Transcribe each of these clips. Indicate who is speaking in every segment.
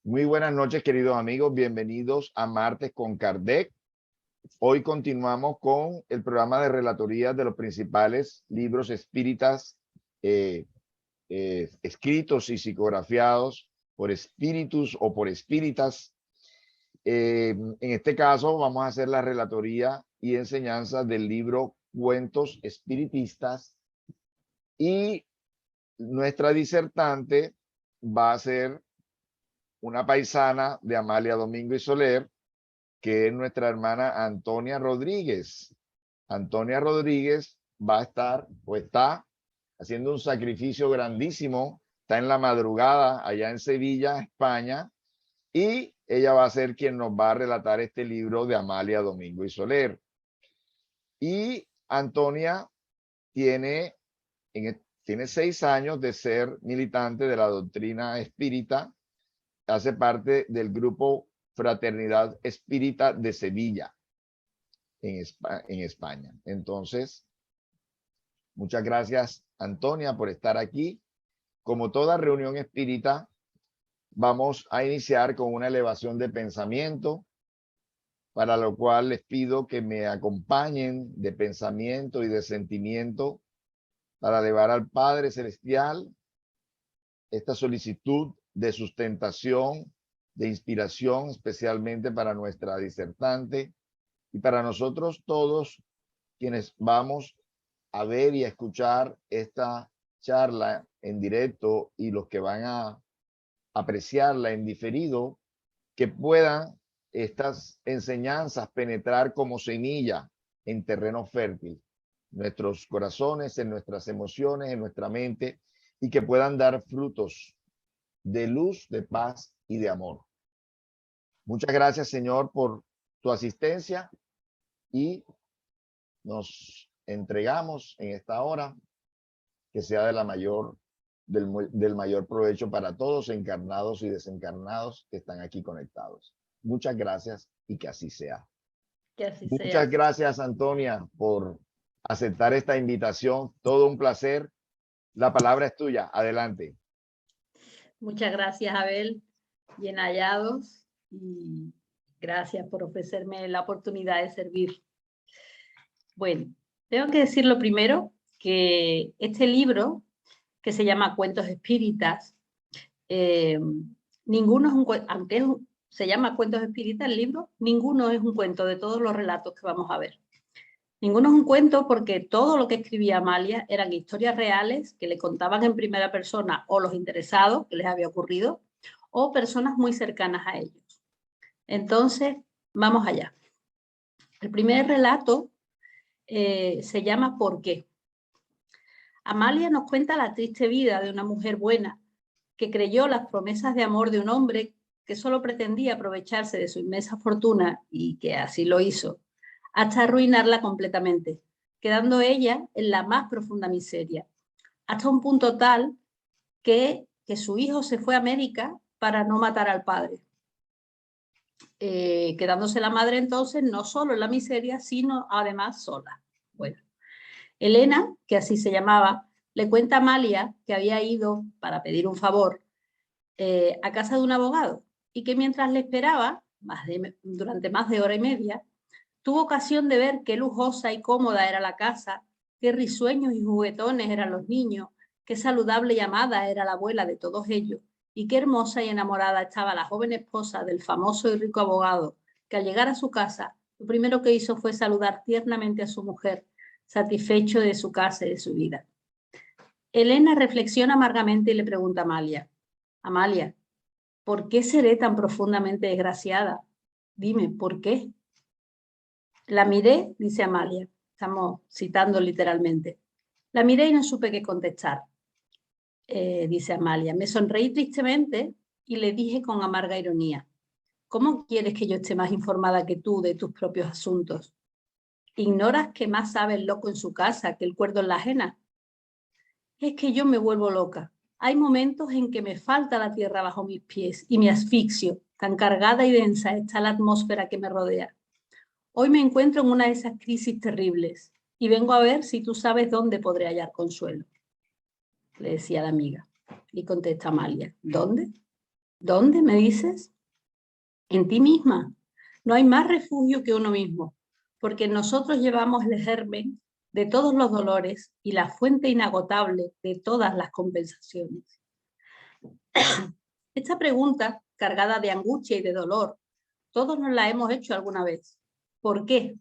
Speaker 1: Muy buenas noches, queridos amigos. Bienvenidos a Martes con Kardec. Hoy continuamos con el programa de relatorías de los principales libros espíritas escritos y psicografiados por espíritus o por espíritas. En este caso vamos a hacer la relatoría y enseñanza del libro Cuentos Espiritistas, y nuestra disertante va a ser una paisana de Amalia Domingo y Soler, que es nuestra hermana Antonia Rodríguez. Antonia Rodríguez va a estar o está haciendo un sacrificio grandísimo, está en la madrugada allá en Sevilla, España, y ella va a ser quien nos va a relatar este libro de Amalia Domingo y Soler. Y Antonia tiene 6 años de ser militante de la doctrina espírita, hace parte del grupo Fraternidad Espírita de Sevilla, en España. Entonces, muchas gracias, Antonia, por estar aquí. Como toda reunión espírita, vamos a iniciar con una elevación de pensamiento, para lo cual les pido que me acompañen de pensamiento y de sentimiento para elevar al Padre Celestial esta solicitud de sustentación, de inspiración, especialmente para nuestra disertante y para nosotros todos quienes vamos a ver y a escuchar esta charla en directo, y los que van a apreciarla en diferido, que puedan estas enseñanzas penetrar como semilla en terreno fértil, en nuestros corazones, en nuestras emociones, en nuestra mente, y que puedan dar frutos de luz, de paz y de amor. Muchas gracias, Señor, por tu asistencia, y nos entregamos en esta hora, que sea del mayor provecho para todos, encarnados y desencarnados, que están aquí conectados. Muchas gracias y que así sea.
Speaker 2: Que así
Speaker 1: Muchas
Speaker 2: sea.
Speaker 1: gracias, Antonia, por aceptar esta invitación. Todo un placer. La palabra es tuya. Adelante.
Speaker 2: Muchas gracias, Abel, bien hallados, y gracias por ofrecerme la oportunidad de servir. Bueno, tengo que decir lo primero, que este libro, que se llama Cuentos Espíritas, ninguno es un cuento, aunque se llama Cuentos Espíritas el libro, ninguno es un cuento de todos los relatos que vamos a ver. Ninguno es un cuento, porque todo lo que escribía Amalia eran historias reales que le contaban en primera persona o los interesados que les había ocurrido, o personas muy cercanas a ellos. Entonces, vamos allá. El primer relato se llama ¿Por qué? Amalia nos cuenta la triste vida de una mujer buena que creyó las promesas de amor de un hombre que solo pretendía aprovecharse de su inmensa fortuna, y que así lo hizo, hasta arruinarla completamente, quedando ella en la más profunda miseria, hasta un punto tal que su hijo se fue a América para no matar al padre, quedándose la madre entonces no solo en la miseria, sino además sola. Bueno, Elena, que así se llamaba, le cuenta a Amalia que había ido para pedir un favor a casa de un abogado, y que mientras le esperaba, durante más de hora y media, tuvo ocasión de ver qué lujosa y cómoda era la casa, qué risueños y juguetones eran los niños, qué saludable y amada era la abuela de todos ellos, y qué hermosa y enamorada estaba la joven esposa del famoso y rico abogado, que al llegar a su casa, lo primero que hizo fue saludar tiernamente a su mujer, satisfecho de su casa y de su vida. Elena reflexiona amargamente y le pregunta a Amalia: Amalia, ¿por qué seré tan profundamente desgraciada? Dime, ¿por qué? La miré, dice Amalia, estamos citando literalmente. La miré y no supe qué contestar, dice Amalia. Me sonreí tristemente y le dije con amarga ironía: ¿cómo quieres que yo esté más informada que tú de tus propios asuntos? ¿Ignoras que más sabe el loco en su casa que el cuerdo en la ajena? Es que yo me vuelvo loca. Hay momentos en que me falta la tierra bajo mis pies y me asfixio. Tan cargada y densa está la atmósfera que me rodea. Hoy me encuentro en una de esas crisis terribles y vengo a ver si tú sabes dónde podré hallar consuelo, le decía la amiga. Y contesta Amalia: ¿dónde? ¿Dónde me dices? En ti misma. No hay más refugio que uno mismo, porque nosotros llevamos el germen de todos los dolores y la fuente inagotable de todas las compensaciones. Esta pregunta, cargada de angustia y de dolor, todos nos la hemos hecho alguna vez. ¿Por qué?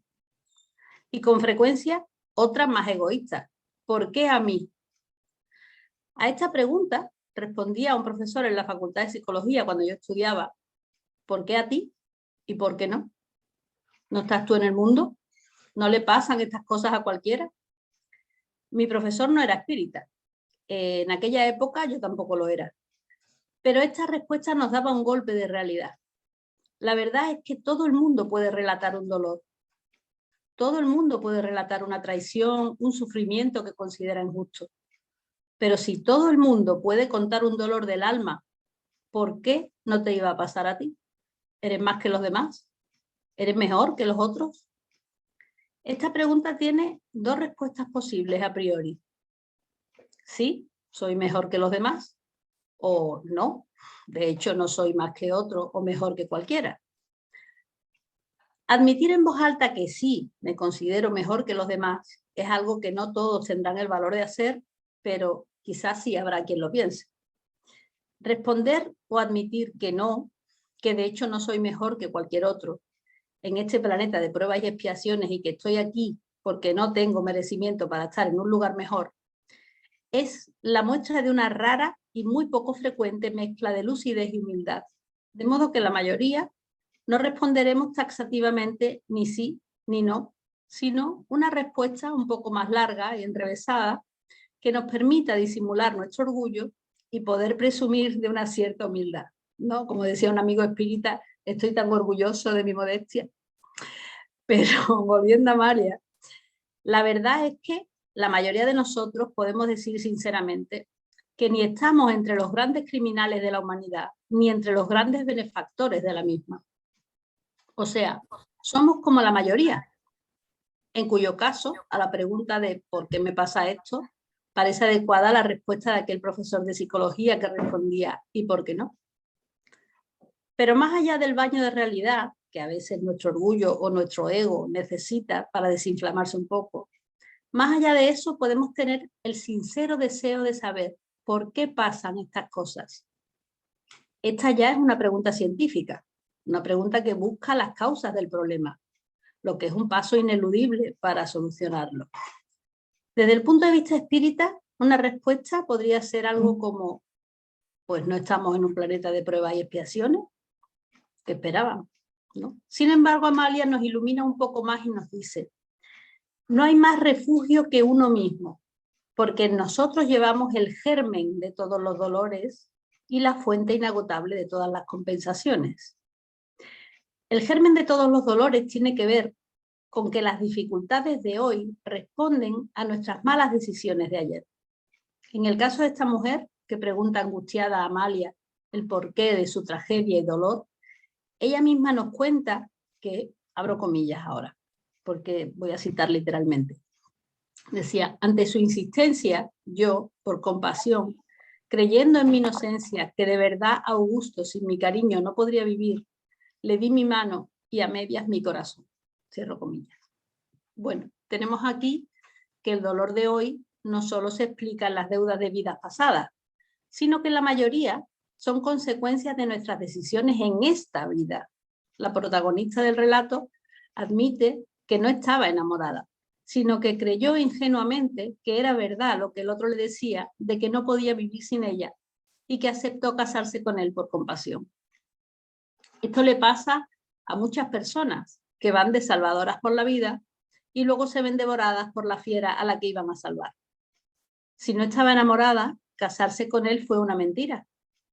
Speaker 2: Y con frecuencia, otras más egoístas. ¿Por qué a mí? A esta pregunta respondía un profesor en la Facultad de Psicología cuando yo estudiaba. ¿Por qué a ti? ¿Y por qué no? ¿No estás tú en el mundo? ¿No le pasan estas cosas a cualquiera? Mi profesor no era espírita. En aquella época yo tampoco lo era. Pero esta respuesta nos daba un golpe de realidad. La verdad es que todo el mundo puede relatar un dolor. Todo el mundo puede relatar una traición, un sufrimiento que considera injusto. Pero si todo el mundo puede contar un dolor del alma, ¿por qué no te iba a pasar a ti? ¿Eres más que los demás? ¿Eres mejor que los otros? Esta pregunta tiene dos respuestas posibles a priori. Sí, soy mejor que los demás, o no, de hecho no soy más que otro o mejor que cualquiera. Admitir en voz alta que sí, me considero mejor que los demás, es algo que no todos tendrán el valor de hacer, pero quizás sí habrá quien lo piense. Responder o admitir que no, que de hecho no soy mejor que cualquier otro en este planeta de pruebas y expiaciones y que estoy aquí porque no tengo merecimiento para estar en un lugar mejor, es la muestra de una rara y muy poco frecuente mezcla de lucidez y humildad. De modo que la mayoría no responderemos taxativamente ni sí ni no, sino una respuesta un poco más larga y enrevesada que nos permita disimular nuestro orgullo y poder presumir de una cierta humildad, ¿no? Como decía un amigo espírita, estoy tan orgulloso de mi modestia. Pero volviendo a María, la verdad es que la mayoría de nosotros podemos decir sinceramente que ni estamos entre los grandes criminales de la humanidad, ni entre los grandes benefactores de la misma. O sea, somos como la mayoría, en cuyo caso, a la pregunta de ¿por qué me pasa esto?, parece adecuada la respuesta de aquel profesor de psicología que respondía ¿y por qué no? Pero más allá del baño de realidad, que a veces nuestro orgullo o nuestro ego necesita para desinflamarse un poco, más allá de eso podemos tener el sincero deseo de saber por qué pasan estas cosas. Esta ya es una pregunta científica, una pregunta que busca las causas del problema, lo que es un paso ineludible para solucionarlo. Desde el punto de vista espírita, una respuesta podría ser algo como, pues no estamos en un planeta de pruebas y expiaciones, que esperaban, ¿no? Sin embargo, Amalia nos ilumina un poco más y nos dice, no hay más refugio que uno mismo, porque nosotros llevamos el germen de todos los dolores y la fuente inagotable de todas las compensaciones. El germen de todos los dolores tiene que ver con que las dificultades de hoy responden a nuestras malas decisiones de ayer. En el caso de esta mujer, que pregunta angustiada a Amalia el porqué de su tragedia y dolor, ella misma nos cuenta que, abro comillas ahora, porque voy a citar literalmente, decía, ante su insistencia, yo, por compasión, creyendo en mi inocencia, que de verdad Augusto sin mi cariño no podría vivir, le di mi mano y a medias mi corazón. Cierro comillas. Bueno, tenemos aquí que el dolor de hoy no solo se explica en las deudas de vidas pasadas, sino que la mayoría son consecuencias de nuestras decisiones en esta vida. La protagonista del relato admite que no estaba enamorada, sino que creyó ingenuamente que era verdad lo que el otro le decía de que no podía vivir sin ella y que aceptó casarse con él por compasión. Esto le pasa a muchas personas que van de salvadoras por la vida y luego se ven devoradas por la fiera a la que iban a salvar. Si no estaba enamorada, casarse con él fue una mentira,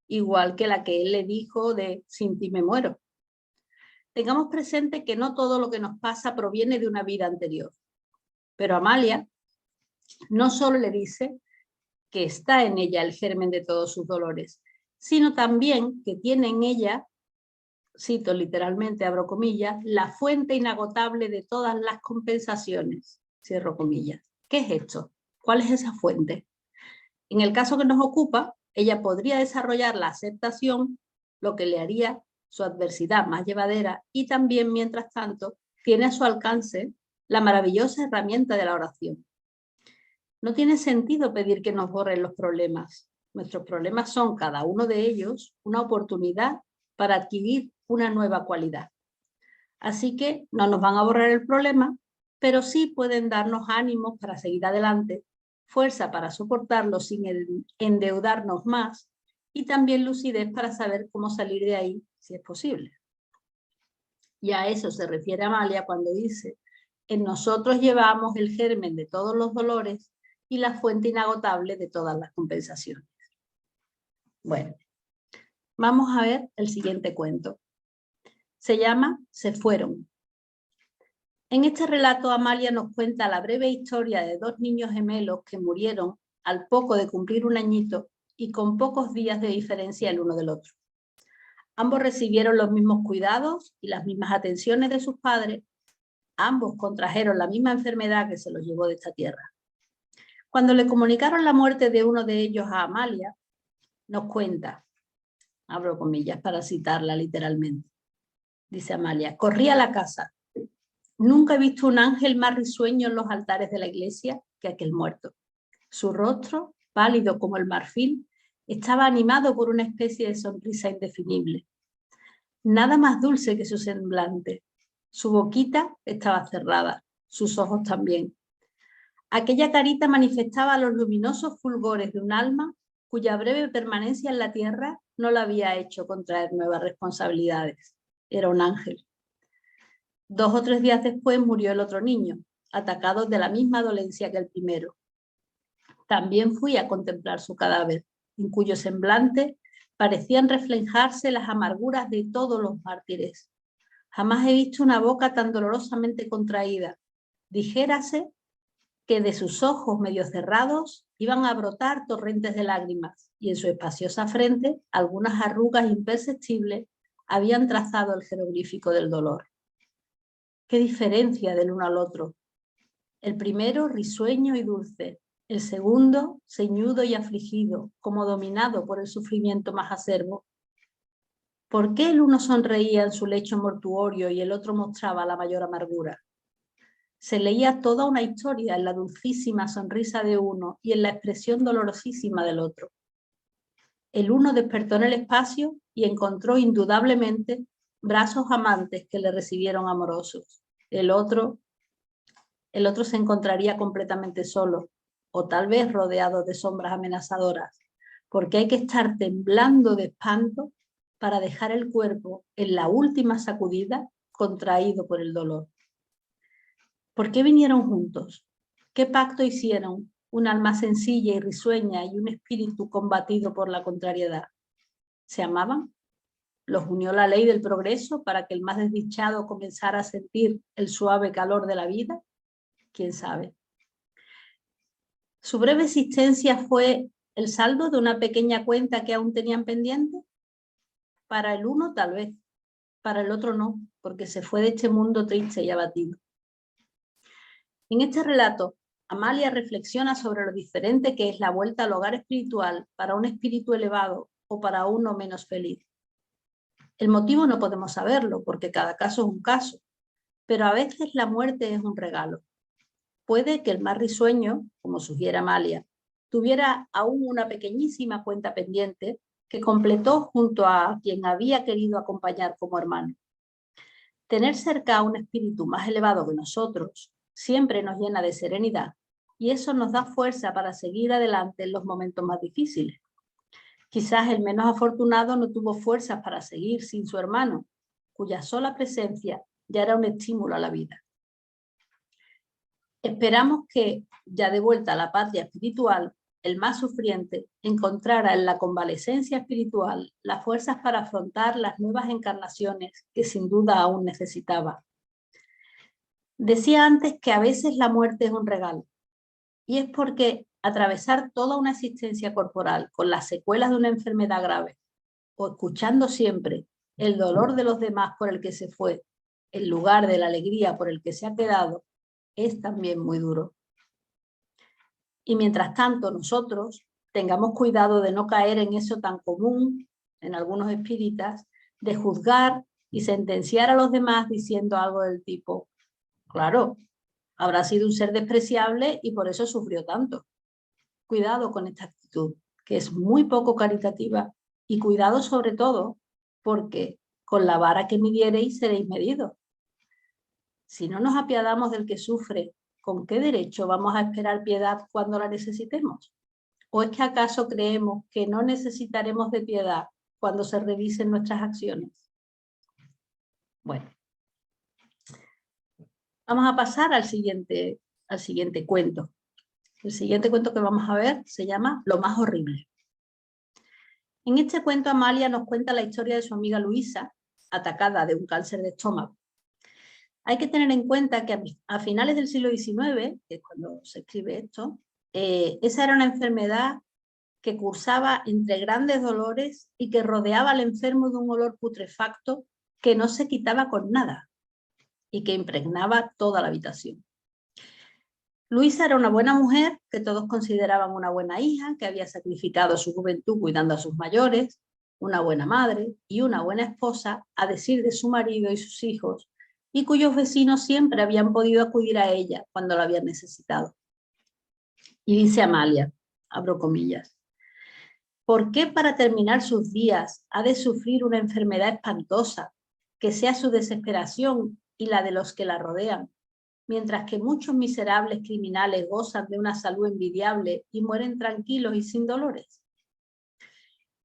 Speaker 2: igual que la que él le dijo de sin ti me muero. Tengamos presente que no todo lo que nos pasa proviene de una vida anterior. Pero Amalia no solo le dice que está en ella el germen de todos sus dolores, sino también que tiene en ella, cito literalmente, abro comillas, la fuente inagotable de todas las compensaciones, cierro comillas. ¿Qué es esto? ¿Cuál es esa fuente? En el caso que nos ocupa, ella podría desarrollar la aceptación, lo que le haría su adversidad más llevadera, y también, mientras tanto, tiene a su alcance la maravillosa herramienta de la oración. No tiene sentido pedir que nos borren los problemas. Nuestros problemas son, cada uno de ellos, una oportunidad para adquirir una nueva cualidad. Así que no nos van a borrar el problema, pero sí pueden darnos ánimos para seguir adelante, fuerza para soportarlo sin endeudarnos más, y también lucidez para saber cómo salir de ahí, si es posible. Y a eso se refiere Amalia cuando dice: en nosotros llevamos el germen de todos los dolores y la fuente inagotable de todas las compensaciones. Bueno, vamos a ver el siguiente cuento. Se llama Se fueron. En este relato, Amalia nos cuenta la breve historia de dos niños gemelos que murieron al poco de cumplir un añito y con pocos días de diferencia el uno del otro. Ambos recibieron los mismos cuidados y las mismas atenciones de sus padres. Ambos contrajeron la misma enfermedad que se los llevó de esta tierra. Cuando le comunicaron la muerte de uno de ellos a Amalia, nos cuenta, abro comillas para citarla literalmente, dice Amalia: corrí a la casa. Nunca he visto un ángel más risueño en los altares de la iglesia que aquel muerto. Su rostro, pálido como el marfil, estaba animado por una especie de sonrisa indefinible. Nada más dulce que su semblante. Su boquita estaba cerrada, sus ojos también. Aquella carita manifestaba los luminosos fulgores de un alma cuya breve permanencia en la tierra no la había hecho contraer nuevas responsabilidades. Era un ángel. 2 o 3 días después murió el otro niño, atacado de la misma dolencia que el primero. También fui a contemplar su cadáver, en cuyo semblante parecían reflejarse las amarguras de todos los mártires. Jamás he visto una boca tan dolorosamente contraída. Dijérase que de sus ojos medio cerrados iban a brotar torrentes de lágrimas, y en su espaciosa frente algunas arrugas imperceptibles habían trazado el jeroglífico del dolor. ¡Qué diferencia del uno al otro! El primero risueño y dulce, el segundo ceñudo y afligido, como dominado por el sufrimiento más acerbo. ¿Por qué el uno sonreía en su lecho mortuorio y el otro mostraba la mayor amargura? Se leía toda una historia en la dulcísima sonrisa de uno y en la expresión dolorosísima del otro. El uno despertó en el espacio y encontró indudablemente brazos amantes que le recibieron amorosos. El otro se encontraría completamente solo, o tal vez rodeado de sombras amenazadoras, porque hay que estar temblando de espanto para dejar el cuerpo en la última sacudida contraído por el dolor. ¿Por qué vinieron juntos? ¿Qué pacto hicieron? Un alma sencilla y risueña y un espíritu combatido por la contrariedad. ¿Se amaban? ¿Los unió la ley del progreso para que el más desdichado comenzara a sentir el suave calor de la vida? ¿Quién sabe? ¿Su breve existencia fue el saldo de una pequeña cuenta que aún tenían pendiente? Para el uno tal vez, para el otro no, porque se fue de este mundo triste y abatido. En este relato, Amalia reflexiona sobre lo diferente que es la vuelta al hogar espiritual para un espíritu elevado o para uno menos feliz. El motivo no podemos saberlo, porque cada caso es un caso, pero a veces la muerte es un regalo. Puede que el más risueño, como sugiere Amalia, tuviera aún una pequeñísima cuenta pendiente que completó junto a quien había querido acompañar como hermano. Tener cerca a un espíritu más elevado que nosotros siempre nos llena de serenidad, y eso nos da fuerza para seguir adelante en los momentos más difíciles. Quizás el menos afortunado no tuvo fuerzas para seguir sin su hermano, cuya sola presencia ya era un estímulo a la vida. Esperamos que, ya de vuelta a la patria espiritual, el más sufriente encontrara en la convalescencia espiritual las fuerzas para afrontar las nuevas encarnaciones que sin duda aún necesitaba. Decía antes que a veces la muerte es un regalo, y es porque atravesar toda una existencia corporal con las secuelas de una enfermedad grave, o escuchando siempre el dolor de los demás por el que se fue, en lugar de la alegría por el que se ha quedado, es también muy duro. Y mientras tanto nosotros tengamos cuidado de no caer en eso tan común, en algunos espíritas, de juzgar y sentenciar a los demás diciendo algo del tipo, claro, habrá sido un ser despreciable y por eso sufrió tanto. Cuidado con esta actitud, que es muy poco caritativa, y cuidado sobre todo porque con la vara que midiereis seréis medidos. Si no nos apiadamos del que sufre, ¿con qué derecho vamos a esperar piedad cuando la necesitemos? ¿O es que acaso creemos que no necesitaremos de piedad cuando se revisen nuestras acciones? Bueno, vamos a pasar al siguiente cuento. El siguiente cuento que vamos a ver se llama Lo más horrible. En este cuento Amalia nos cuenta la historia de su amiga Luisa, atacada de un cáncer de estómago. Hay que tener en cuenta que a finales del siglo XIX, que es cuando se escribe esto, esa era una enfermedad que cursaba entre grandes dolores y que rodeaba al enfermo de un olor putrefacto que no se quitaba con nada y que impregnaba toda la habitación. Luisa era una buena mujer que todos consideraban una buena hija, que había sacrificado su juventud cuidando a sus mayores, una buena madre y una buena esposa, a decir de su marido y sus hijos, y cuyos vecinos siempre habían podido acudir a ella cuando la habían necesitado. Y dice Amalia, abro comillas, ¿por qué para terminar sus días ha de sufrir una enfermedad espantosa, que sea su desesperación y la de los que la rodean, mientras que muchos miserables criminales gozan de una salud envidiable y mueren tranquilos y sin dolores?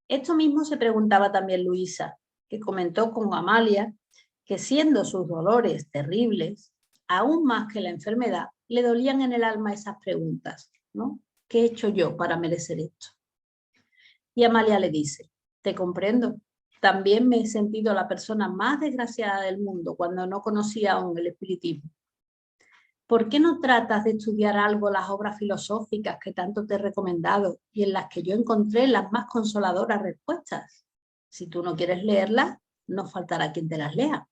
Speaker 2: Esto mismo se preguntaba también Luisa, que comentó con Amalia que siendo sus dolores terribles, aún más que la enfermedad, le dolían en el alma esas preguntas, ¿no? ¿Qué he hecho yo para merecer esto? Y Amalia le dice, te comprendo, también me he sentido la persona más desgraciada del mundo cuando no conocía aún el espiritismo. ¿Por qué no tratas de estudiar algo las obras filosóficas que tanto te he recomendado y en las que yo encontré las más consoladoras respuestas? Si tú no quieres leerlas, no faltará quien te las lea.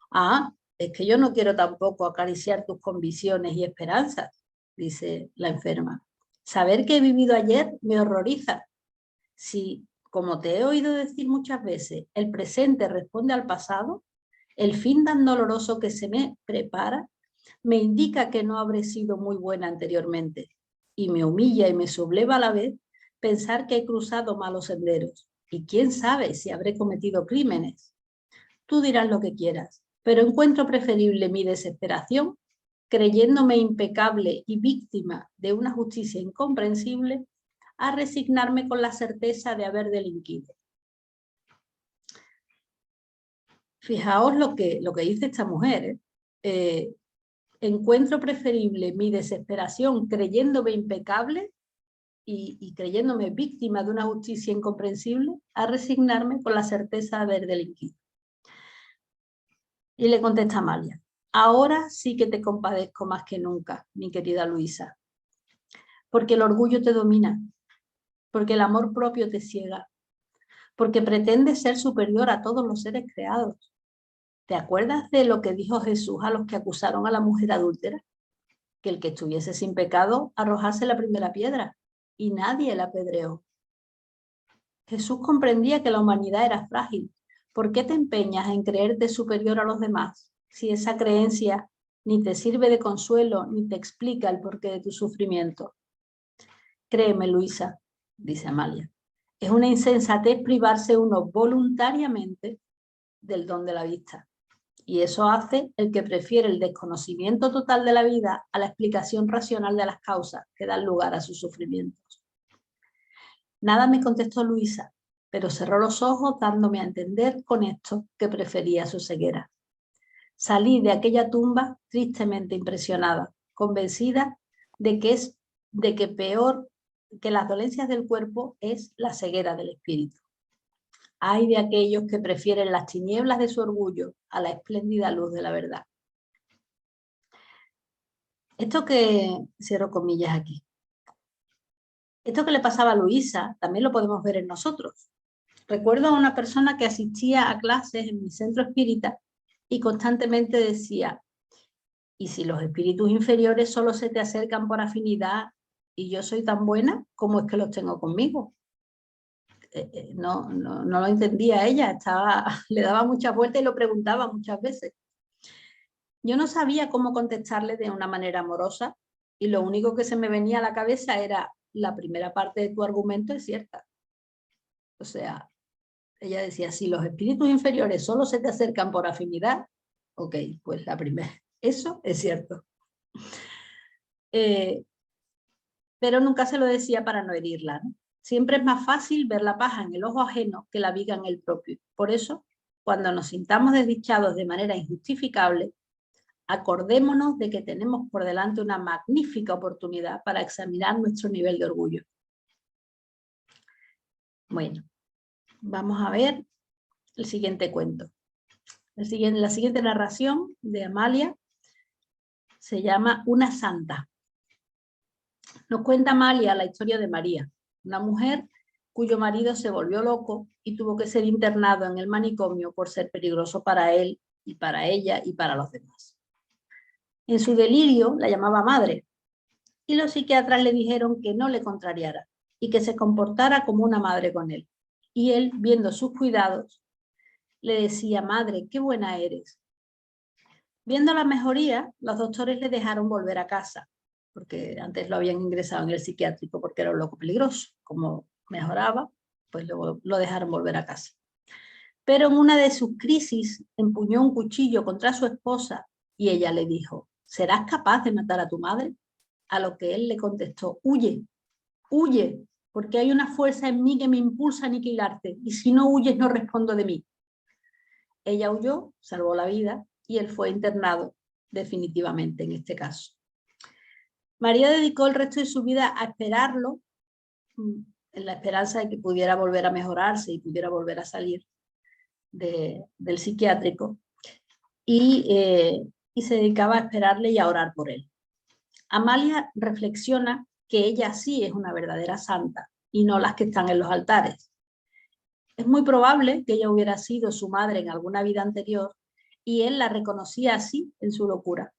Speaker 2: Ah, es que yo no quiero tampoco acariciar tus convicciones y esperanzas, dice la enferma. Saber que he vivido ayer me horroriza. Si, como te he oído decir muchas veces, el presente responde al pasado, el fin tan doloroso que se me prepara me indica que no habré sido muy buena anteriormente, y me humilla y me subleva a la vez pensar que he cruzado malos senderos, y quién sabe si habré cometido crímenes. Tú dirás lo que quieras, pero encuentro preferible mi desesperación, creyéndome impecable y víctima de una justicia incomprensible, a resignarme con la certeza de haber delinquido. Fijaos lo que dice esta mujer, encuentro preferible mi desesperación creyéndome impecable y creyéndome víctima de una justicia incomprensible, a resignarme con la certeza de haber delinquido. Y le contesta Amalia, ahora sí que te compadezco más que nunca, mi querida Luisa, porque el orgullo te domina, porque el amor propio te ciega, porque pretendes ser superior a todos los seres creados. ¿Te acuerdas de lo que dijo Jesús a los que acusaron a la mujer adúltera? Que el que estuviese sin pecado arrojase la primera piedra, y nadie la apedreó. Jesús comprendía que la humanidad era frágil. ¿Por qué te empeñas en creerte superior a los demás, si esa creencia ni te sirve de consuelo ni te explica el porqué de tu sufrimiento? Créeme, Luisa, dice Amalia, es una insensatez privarse uno voluntariamente del don de la vista. Y eso hace el que prefiere el desconocimiento total de la vida a la explicación racional de las causas que dan lugar a sus sufrimientos. Nada me contestó Luisa, pero cerró los ojos dándome a entender con esto que prefería su ceguera. Salí de aquella tumba tristemente impresionada, convencida de que peor que las dolencias del cuerpo es la ceguera del espíritu. Ay de aquellos que prefieren las tinieblas de su orgullo a la espléndida luz de la verdad. Esto que, cierro comillas aquí, esto que le pasaba a Luisa también lo podemos ver en nosotros. Recuerdo a una persona que asistía a clases en mi centro espírita y constantemente decía, ¿y si los espíritus inferiores solo se te acercan por afinidad y yo soy tan buena, cómo es que los tengo conmigo? no lo entendía ella, le daba muchas vueltas y lo preguntaba muchas veces. Yo no sabía cómo contestarle de una manera amorosa y lo único que se me venía a la cabeza era: la primera parte de tu argumento es cierta. O sea, ella decía, si los espíritus inferiores solo se te acercan por afinidad, ok, pues la primera, eso es cierto. Pero nunca se lo decía para no herirla, ¿no? Siempre es más fácil ver la paja en el ojo ajeno que la viga en el propio. Por eso, cuando nos sintamos desdichados de manera injustificable, acordémonos de que tenemos por delante una magnífica oportunidad para examinar nuestro nivel de orgullo. Bueno, vamos a ver el siguiente cuento. La siguiente narración de Amalia se llama Una santa. Nos cuenta Amalia la historia de María, una mujer cuyo marido se volvió loco y tuvo que ser internado en el manicomio por ser peligroso para él y para ella y para los demás. En su delirio la llamaba madre y los psiquiatras le dijeron que no le contrariara y que se comportara como una madre con él. Y él, viendo sus cuidados, le decía: madre, qué buena eres. Viendo la mejoría, los doctores le dejaron volver a casa, porque antes lo habían ingresado en el psiquiátrico porque era un loco peligroso. Como mejoraba, pues lo dejaron volver a casa. Pero en una de sus crisis empuñó un cuchillo contra su esposa y ella le dijo: ¿serás capaz de matar a tu madre? A lo que él le contestó: huye, huye, porque hay una fuerza en mí que me impulsa a aniquilarte, y si no huyes no respondo de mí. Ella huyó, salvó la vida, y él fue internado definitivamente en este caso. María dedicó el resto de su vida a esperarlo, en la esperanza de que pudiera volver a mejorarse y pudiera volver a salir del psiquiátrico, y se dedicaba a esperarle y a orar por él. Amalia reflexiona que ella sí es una verdadera santa y no las que están en los altares. Es muy probable que ella hubiera sido su madre en alguna vida anterior y él la reconocía así en su locura.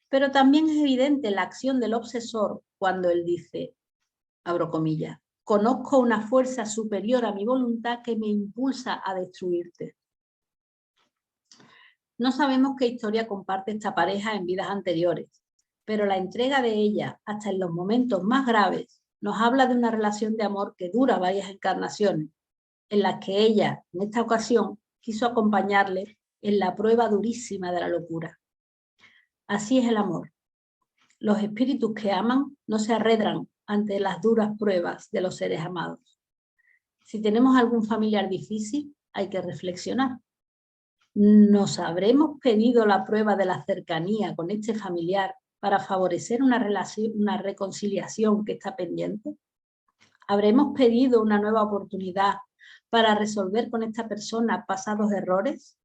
Speaker 2: Pero también es evidente la acción del obsesor cuando él dice, abro comillas, conozco una fuerza superior a mi voluntad que me impulsa a destruirte. No sabemos qué historia comparte esta pareja en vidas anteriores, pero la entrega de ella, hasta en los momentos más graves, nos habla de una relación de amor que dura varias encarnaciones, en las que ella, en esta ocasión, quiso acompañarle en la prueba durísima de la locura. Así es el amor. Los espíritus que aman no se arredran ante las duras pruebas de los seres amados. Si tenemos algún familiar difícil, hay que reflexionar. ¿Nos habremos pedido la prueba de la cercanía con este familiar para favorecer una reconciliación que está pendiente? ¿Habremos pedido una nueva oportunidad para resolver con esta persona pasados errores?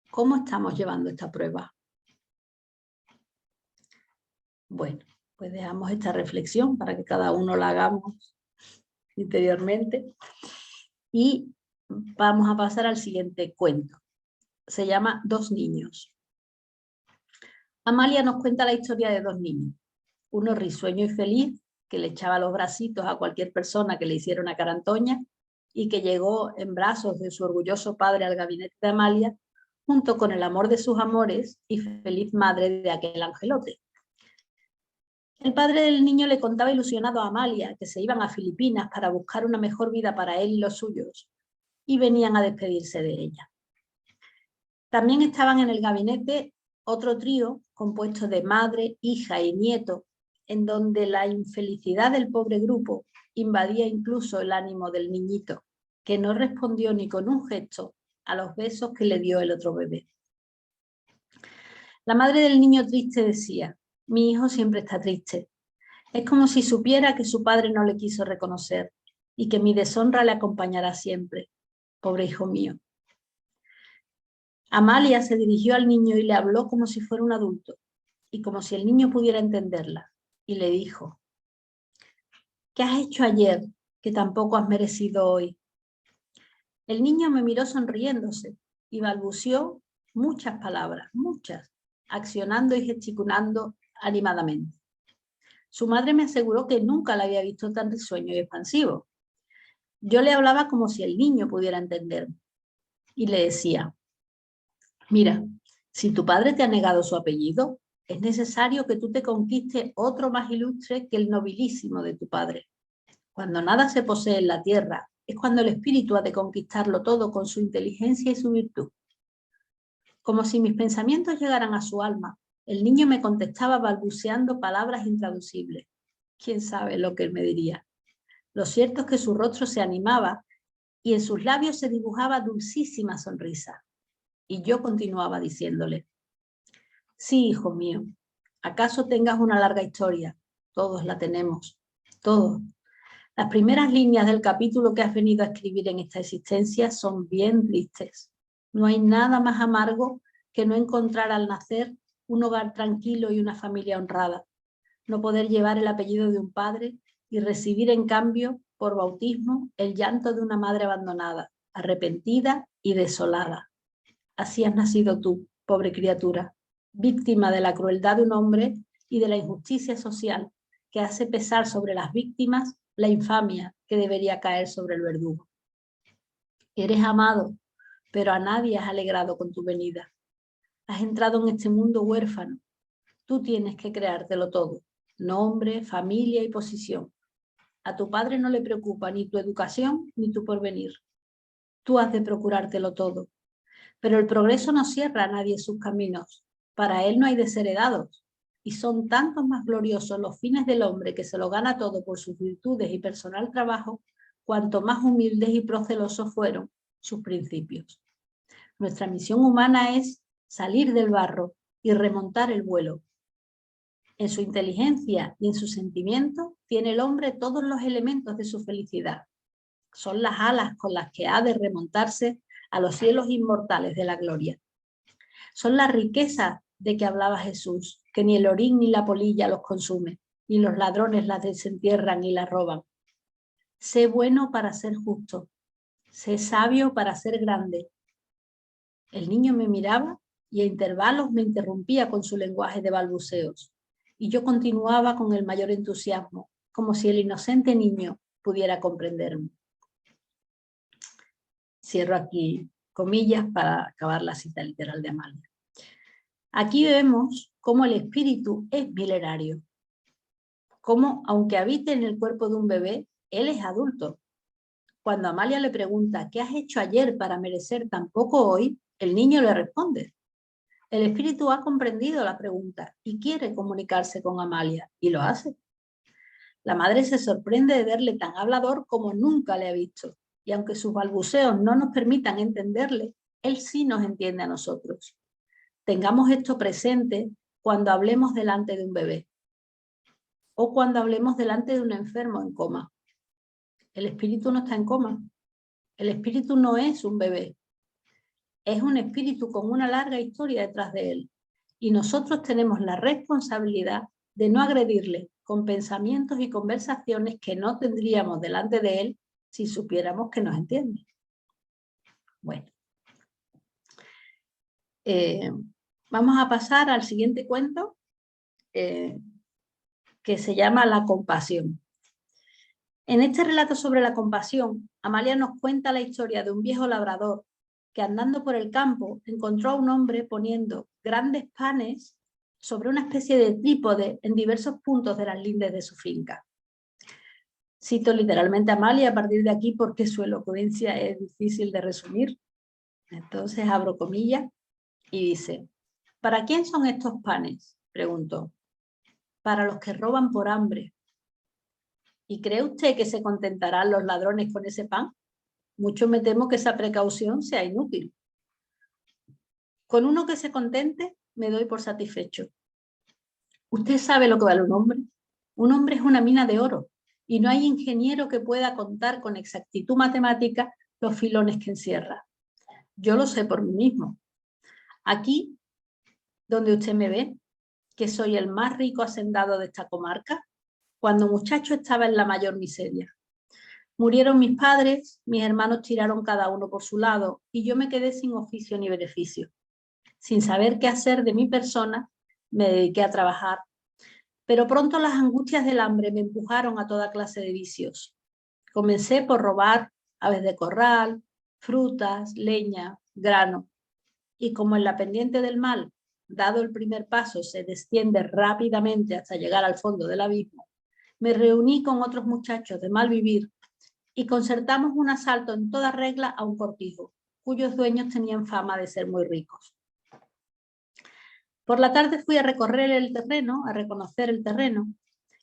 Speaker 2: ¿Cómo estamos llevando esta prueba? Bueno, pues dejamos esta reflexión para que cada uno la hagamos interiormente y vamos a pasar al siguiente cuento. Se llama Dos niños. Amalia nos cuenta la historia de dos niños, uno risueño y feliz, que le echaba los bracitos a cualquier persona que le hiciera una carantoña y que llegó en brazos de su orgulloso padre al gabinete de Amalia, junto con el amor de sus amores y feliz madre de aquel angelote. El padre del niño le contaba ilusionado a Amalia que se iban a Filipinas para buscar una mejor vida para él y los suyos, y venían a despedirse de ella. También estaban en el gabinete otro trío compuesto de madre, hija y nieto, en donde la infelicidad del pobre grupo invadía incluso el ánimo del niñito, que no respondió ni con un gesto a los besos que le dio el otro bebé. La madre del niño triste decía: mi hijo siempre está triste. Es como si supiera que su padre no le quiso reconocer y que mi deshonra le acompañará siempre. Pobre hijo mío. Amalia se dirigió al niño y le habló como si fuera un adulto y como si el niño pudiera entenderla, y le dijo: ¿qué has hecho ayer que tampoco has merecido hoy? El niño me miró sonriéndose y balbuceó muchas palabras, muchas, accionando y gesticulando animadamente. Su madre me aseguró que nunca la había visto tan risueño y expansivo. Yo le hablaba como si el niño pudiera entenderme y le decía, mira, si tu padre te ha negado su apellido, es necesario que tú te conquistes otro más ilustre que el nobilísimo de tu padre. Cuando nada se posee en la tierra, es cuando el espíritu ha de conquistarlo todo con su inteligencia y su virtud. Como si mis pensamientos llegaran a su alma, el niño me contestaba balbuceando palabras intraducibles. ¿Quién sabe lo que él me diría? Lo cierto es que su rostro se animaba y en sus labios se dibujaba dulcísima sonrisa. Y yo continuaba diciéndole, sí, hijo mío, acaso tengas una larga historia, todos la tenemos, todos. Las primeras líneas del capítulo que has venido a escribir en esta existencia son bien tristes. No hay nada más amargo que no encontrar al nacer un hogar tranquilo y una familia honrada, no poder llevar el apellido de un padre y recibir en cambio, por bautismo, el llanto de una madre abandonada, arrepentida y desolada. Así has nacido tú, pobre criatura, víctima de la crueldad de un hombre y de la injusticia social que hace pesar sobre las víctimas la infamia que debería caer sobre el verdugo. Eres amado, pero a nadie has alegrado con tu venida. Has entrado en este mundo huérfano. Tú tienes que creártelo todo, nombre, familia y posición. A tu padre no le preocupa ni tu educación ni tu porvenir. Tú has de procurártelo todo. Pero el progreso no cierra a nadie sus caminos. Para él no hay desheredados. Y son tantos más gloriosos los fines del hombre que se lo gana todo por sus virtudes y personal trabajo, cuanto más humildes y procelosos fueron sus principios. Nuestra misión humana es salir del barro y remontar el vuelo. En su inteligencia y en su sentimiento tiene el hombre todos los elementos de su felicidad. Son las alas con las que ha de remontarse a los cielos inmortales de la gloria. Son las riquezas de que hablaba Jesús, que ni el orín ni la polilla los consume, ni los ladrones las desentierran y las roban. Sé bueno para ser justo, sé sabio para ser grande. El niño me miraba y a intervalos me interrumpía con su lenguaje de balbuceos, y yo continuaba con el mayor entusiasmo, como si el inocente niño pudiera comprenderme. Cierro aquí comillas para acabar la cita literal de Amalia. Aquí vemos cómo el espíritu es milenario, cómo aunque habite en el cuerpo de un bebé, él es adulto. Cuando Amalia le pregunta ¿qué has hecho ayer para merecer tan poco hoy?, el niño le responde. El espíritu ha comprendido la pregunta y quiere comunicarse con Amalia, y lo hace. La madre se sorprende de verle tan hablador como nunca le ha visto, y aunque sus balbuceos no nos permitan entenderle, él sí nos entiende a nosotros. Tengamos esto presente cuando hablemos delante de un bebé o cuando hablemos delante de un enfermo en coma. El espíritu no está en coma. El espíritu no es un bebé. Es un espíritu con una larga historia detrás de él. Y nosotros tenemos la responsabilidad de no agredirle con pensamientos y conversaciones que no tendríamos delante de él si supiéramos que nos entiende. Bueno. Vamos a pasar al siguiente cuento, que se llama La compasión. En este relato sobre la compasión, Amalia nos cuenta la historia de un viejo labrador que andando por el campo encontró a un hombre poniendo grandes panes sobre una especie de trípode en diversos puntos de las lindes de su finca. Cito literalmente a Amalia a partir de aquí porque su elocuencia es difícil de resumir. Entonces abro comillas y dice: ¿para quién son estos panes?, preguntó. Para los que roban por hambre. ¿Y cree usted que se contentarán los ladrones con ese pan? Mucho me temo que esa precaución sea inútil. Con uno que se contente, me doy por satisfecho. ¿Usted sabe lo que vale un hombre? Un hombre es una mina de oro, y no hay ingeniero que pueda contar con exactitud matemática los filones que encierra. Yo lo sé por mí mismo. Aquí, donde usted me ve, que soy el más rico hacendado de esta comarca, cuando muchacho estaba en la mayor miseria. Murieron mis padres, mis hermanos tiraron cada uno por su lado y yo me quedé sin oficio ni beneficio. Sin saber qué hacer de mi persona, me dediqué a trabajar. Pero pronto las angustias del hambre me empujaron a toda clase de vicios. Comencé por robar aves de corral, frutas, leña, grano. Y como en la pendiente del mal, dado el primer paso, se desciende rápidamente hasta llegar al fondo del abismo, me reuní con otros muchachos de mal vivir y concertamos un asalto en toda regla a un cortijo, cuyos dueños tenían fama de ser muy ricos. Por la tarde fui a recorrer el terreno, a reconocer el terreno,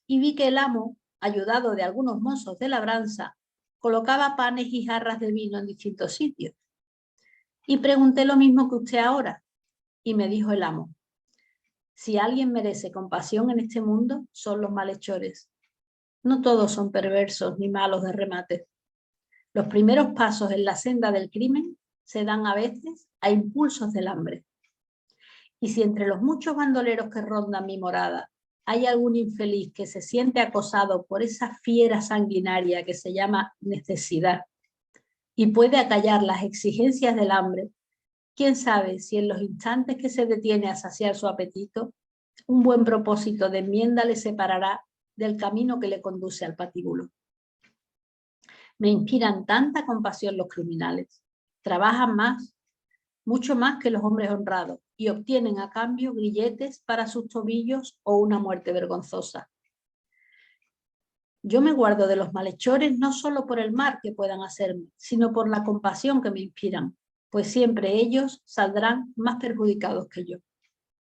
Speaker 2: y vi que el amo, ayudado de algunos mozos de labranza, colocaba panes y jarras de vino en distintos sitios. Y pregunté lo mismo que usted ahora, y me dijo el amo: si alguien merece compasión en este mundo, son los malhechores. No todos son perversos ni malos de remate. Los primeros pasos en la senda del crimen se dan a veces a impulsos del hambre. Y si entre los muchos bandoleros que rondan mi morada hay algún infeliz que se siente acosado por esa fiera sanguinaria que se llama necesidad y puede acallar las exigencias del hambre, quién sabe si en los instantes que se detiene a saciar su apetito, un buen propósito de enmienda le separará del camino que le conduce al patíbulo. Me inspiran tanta compasión los criminales. Trabajan más, mucho más que los hombres honrados, y obtienen a cambio grilletes para sus tobillos o una muerte vergonzosa. Yo me guardo de los malhechores no solo por el mal que puedan hacerme, sino por la compasión que me inspiran, pues siempre ellos saldrán más perjudicados que yo.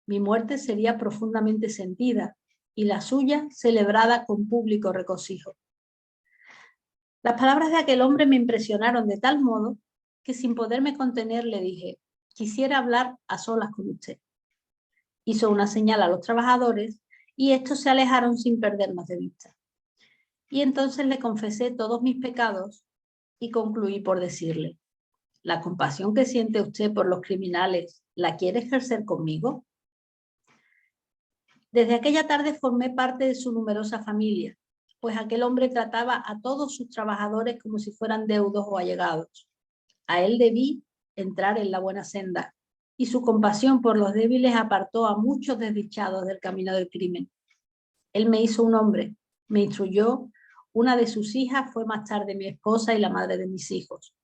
Speaker 2: Mi muerte sería profundamente sentida y la suya celebrada con público regocijo. Las palabras de aquel hombre me impresionaron de tal modo que sin poderme contener le dije: quisiera hablar a solas con usted. Hizo una señal a los trabajadores y estos se alejaron sin perdernos de vista. Y entonces le confesé todos mis pecados y concluí por decirle: ¿la compasión que siente usted por los criminales la quiere ejercer conmigo? Desde aquella tarde formé parte de su numerosa familia, pues aquel hombre trataba a todos sus trabajadores como si fueran deudos o allegados. A él debí entrar en la buena senda, y su compasión por los débiles apartó a muchos desdichados del camino del crimen. Él me hizo un hombre, me instruyó, una de sus hijas fue más tarde mi esposa y la madre de mis hijos.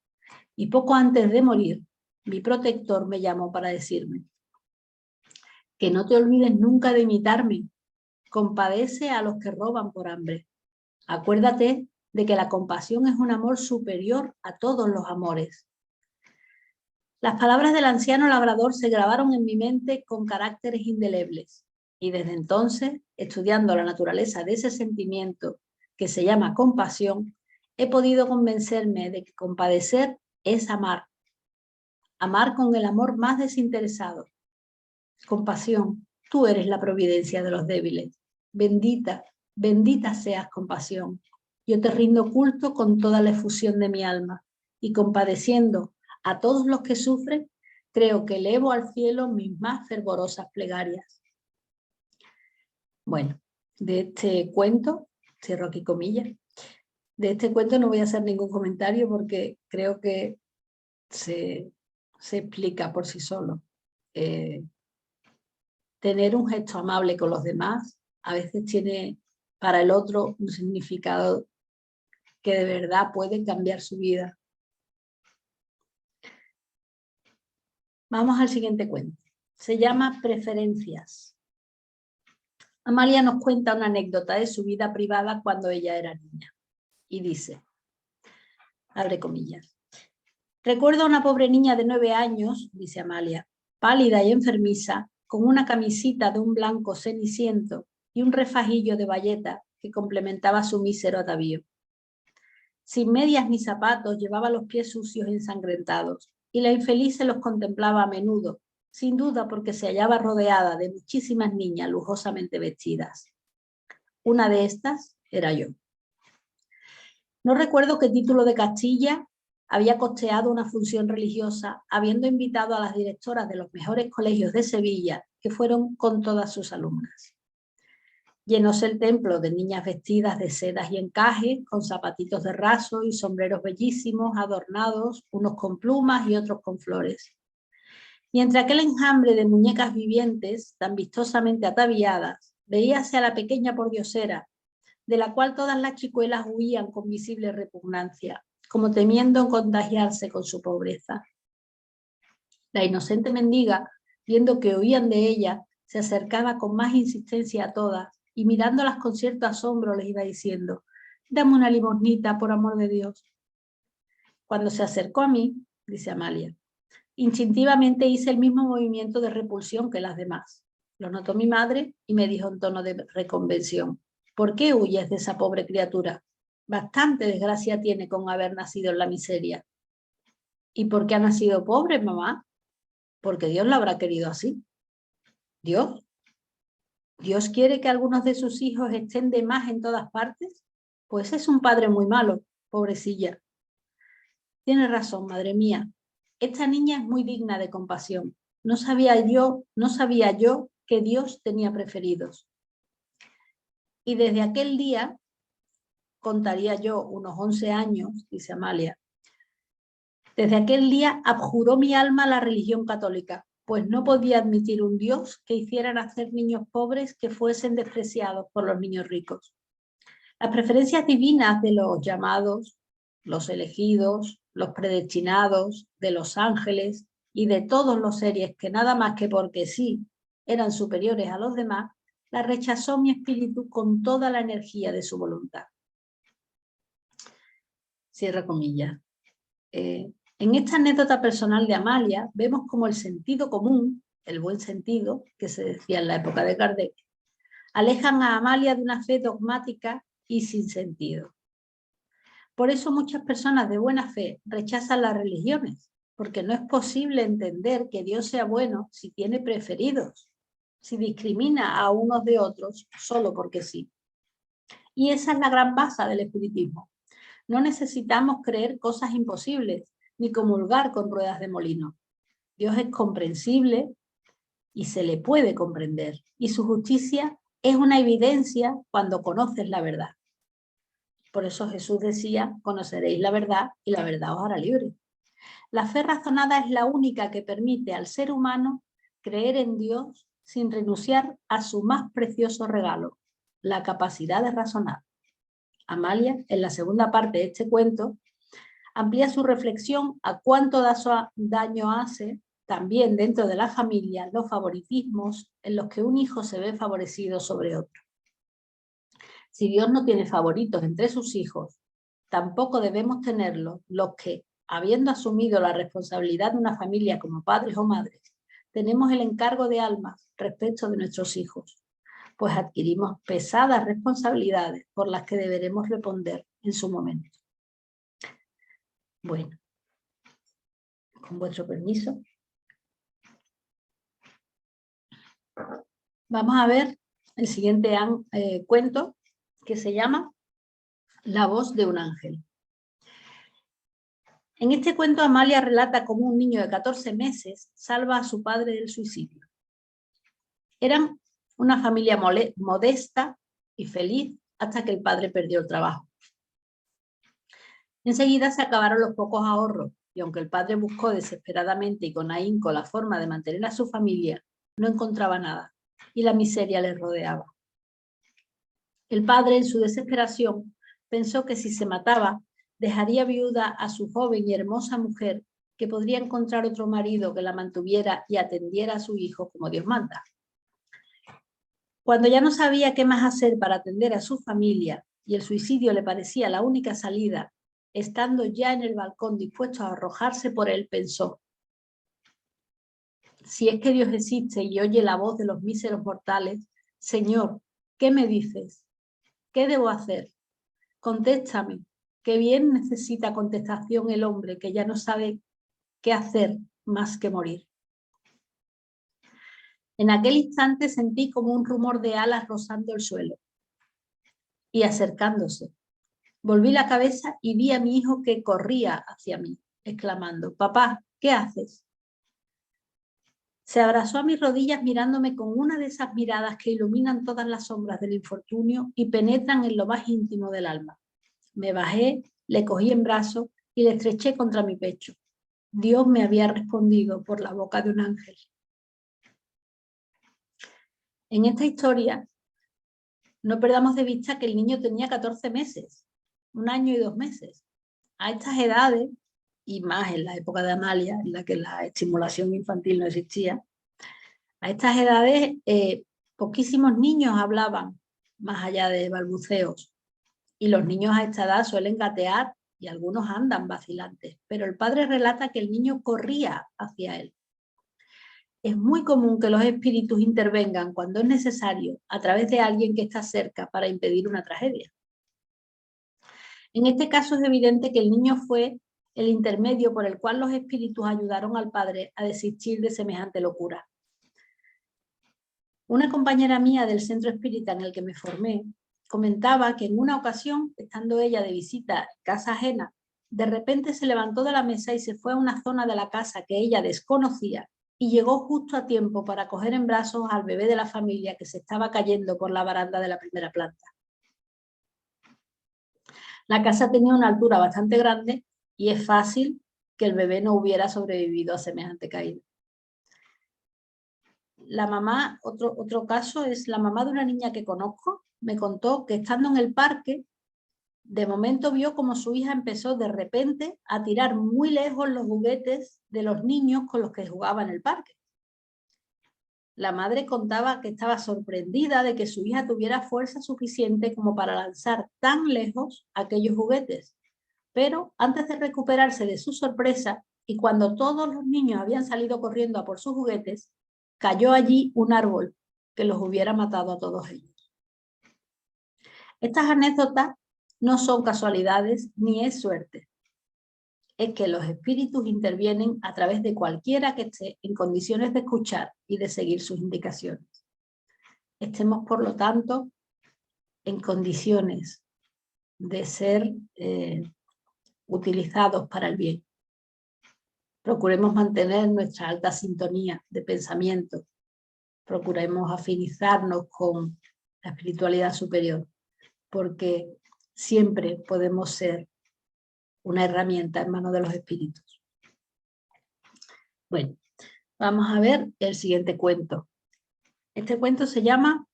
Speaker 2: Y poco antes de morir, mi protector me llamó para decirme: que no te olvides nunca de imitarme, compadece a los que roban por hambre. Acuérdate de que la compasión es un amor superior a todos los amores. Las palabras del anciano labrador se grabaron en mi mente con caracteres indelebles, y desde entonces, estudiando la naturaleza de ese sentimiento que se llama compasión, he podido convencerme de que compadecer es amar. Amar con el amor más desinteresado. Compasión, tú eres la providencia de los débiles. Bendita, bendita seas, compasión. Yo te rindo culto con toda la efusión de mi alma, y compadeciendo a todos los que sufren, creo que elevo al cielo mis más fervorosas plegarias. Bueno, de este cuento, cierro aquí comillas, de este cuento no voy a hacer ningún comentario porque creo que se explica por sí solo. Tener un gesto amable con los demás a veces tiene para el otro un significado que de verdad puede cambiar su vida. Vamos al siguiente cuento. Se llama Preferencias. Amalia nos cuenta una anécdota de su vida privada cuando ella era niña. Y dice, abre comillas: recuerdo a una pobre niña de 9 años, dice Amalia, pálida y enfermiza, con una camisita de un blanco ceniciento y un refajillo de bayeta que complementaba su mísero atavío. Sin medias ni zapatos, llevaba los pies sucios y ensangrentados, y la infeliz se los contemplaba a menudo, sin duda porque se hallaba rodeada de muchísimas niñas lujosamente vestidas. Una de estas era yo. No recuerdo qué título de Castilla había costeado una función religiosa, habiendo invitado a las directoras de los mejores colegios de Sevilla, que fueron con todas sus alumnas. Llenóse el templo de niñas vestidas de sedas y encajes, con zapatitos de raso y sombreros bellísimos, adornados, unos con plumas y otros con flores. Y entre aquel enjambre de muñecas vivientes, tan vistosamente ataviadas, veíase a la pequeña pordiosera, de la cual todas las chicuelas huían con visible repugnancia, como temiendo contagiarse con su pobreza. La inocente mendiga, viendo que huían de ella, se acercaba con más insistencia a todas y mirándolas con cierto asombro les iba diciendo: «Dame una limosnita, por amor de Dios». Cuando se acercó a mí, dice Amalia, instintivamente hice el mismo movimiento de repulsión que las demás. Lo notó mi madre y me dijo en tono de reconvención: «¿Por qué huyes de esa pobre criatura? Bastante desgracia tiene con haber nacido en la miseria». «¿Y por qué ha nacido pobre, mamá?» «Porque Dios la habrá querido así». ¿Dios? ¿Dios quiere que algunos de sus hijos estén de más en todas partes? Pues es un padre muy malo, pobrecilla. Tiene razón, madre mía. Esta niña es muy digna de compasión. No sabía yo que Dios tenía preferidos. Y desde aquel día, contaría yo unos 11 años, dice Amalia, desde aquel día abjuró mi alma la religión católica, pues no podía admitir un Dios que hiciera nacer niños pobres que fuesen despreciados por los niños ricos. Las preferencias divinas de los llamados, los elegidos, los predestinados, de los ángeles y de todos los seres que nada más que porque sí eran superiores a los demás, la rechazó mi espíritu con toda la energía de su voluntad. Cierra comillas. En esta anécdota personal de Amalia vemos como el sentido común, el buen sentido, que se decía en la época de Kardec, alejan a Amalia de una fe dogmática y sin sentido. Por eso muchas personas de buena fe rechazan las religiones, porque no es posible entender que Dios sea bueno si tiene preferidos, si discrimina a unos de otros solo porque sí. Y esa es la gran base del espiritismo. No necesitamos creer cosas imposibles, ni comulgar con ruedas de molino. Dios es comprensible y se le puede comprender, y su justicia es una evidencia cuando conoces la verdad. Por eso Jesús decía: conoceréis la verdad y la verdad os hará libre. La fe razonada es la única que permite al ser humano creer en Dios sin renunciar a su más precioso regalo, la capacidad de razonar. Amalia, en la segunda parte de este cuento, amplía su reflexión a cuánto daño hace también dentro de la familia los favoritismos en los que un hijo se ve favorecido sobre otro. Si Dios no tiene favoritos entre sus hijos, tampoco debemos tenerlos los que, habiendo asumido la responsabilidad de una familia como padres o madres, tenemos el encargo de almas respecto de nuestros hijos, pues adquirimos pesadas responsabilidades por las que deberemos responder en su momento. Bueno, con vuestro permiso, vamos a ver el siguiente cuento, que se llama La voz de un ángel. En este cuento Amalia relata cómo un niño de 14 meses salva a su padre del suicidio. Eran una familia modesta y feliz hasta que el padre perdió el trabajo. Enseguida se acabaron los pocos ahorros y aunque el padre buscó desesperadamente y con ahínco la forma de mantener a su familia, no encontraba nada y la miseria le rodeaba. El padre, en su desesperación, pensó que si se mataba, dejaría viuda a su joven y hermosa mujer, que podría encontrar otro marido que la mantuviera y atendiera a su hijo como Dios manda. Cuando ya no sabía qué más hacer para atender a su familia y el suicidio le parecía la única salida, estando ya en el balcón dispuesto a arrojarse por él, pensó: si es que Dios existe y oye la voz de los míseros mortales, Señor, ¿qué me dices? ¿Qué debo hacer? Contéstame, que bien necesita contestación el hombre que ya no sabe qué hacer más que morir. En aquel instante sentí como un rumor de alas rozando el suelo y acercándose. Volví la cabeza y vi a mi hijo que corría hacia mí, exclamando: «Papá, ¿qué haces?». Se abrazó a mis rodillas mirándome con una de esas miradas que iluminan todas las sombras del infortunio y penetran en lo más íntimo del alma. Me bajé, le cogí en brazos y le estreché contra mi pecho. Dios me había respondido por la boca de un ángel. En esta historia No perdamos de vista que el niño tenía 14 meses, 1 año y 2 meses. A estas edades, y más en la época de Amalia, en la que la estimulación infantil no existía, a estas edades poquísimos niños hablaban más allá de balbuceos, y los niños a esta edad suelen gatear y algunos andan vacilantes, pero el padre relata que el niño corría hacia él. Es muy común que los espíritus intervengan cuando es necesario a través de alguien que está cerca para impedir una tragedia. En este caso es evidente que el niño fue el intermedio por el cual los espíritus ayudaron al padre a desistir de semejante locura. Una compañera mía del centro espírita en el que me formé comentaba que en una ocasión, estando ella de visita en casa ajena, de repente se levantó de la mesa y se fue a una zona de la casa que ella desconocía y llegó justo a tiempo para coger en brazos al bebé de la familia que se estaba cayendo por la baranda de la primera planta. La casa tenía una altura bastante grande y es fácil que el bebé no hubiera sobrevivido a semejante caída. La mamá, otro caso es la mamá de una niña que conozco, me contó que estando en el parque, de momento vio como su hija empezó de repente a tirar muy lejos los juguetes de los niños con los que jugaba en el parque. La madre contaba que estaba sorprendida de que su hija tuviera fuerza suficiente como para lanzar tan lejos aquellos juguetes. Pero antes de recuperarse de su sorpresa y cuando todos los niños habían salido corriendo a por sus juguetes, cayó allí un árbol que los hubiera matado a todos ellos. Estas anécdotas no son casualidades ni es suerte. Es que los espíritus intervienen a través de cualquiera que esté en condiciones de escuchar y de seguir sus indicaciones. Estemos, por lo tanto, en condiciones de ser utilizados para el bien. Procuremos mantener nuestra alta sintonía de pensamiento. Procuremos afinizarnos con la espiritualidad superior, porque siempre podemos ser una herramienta en manos de los espíritus. Bueno, vamos a ver el siguiente cuento. Este cuento se llama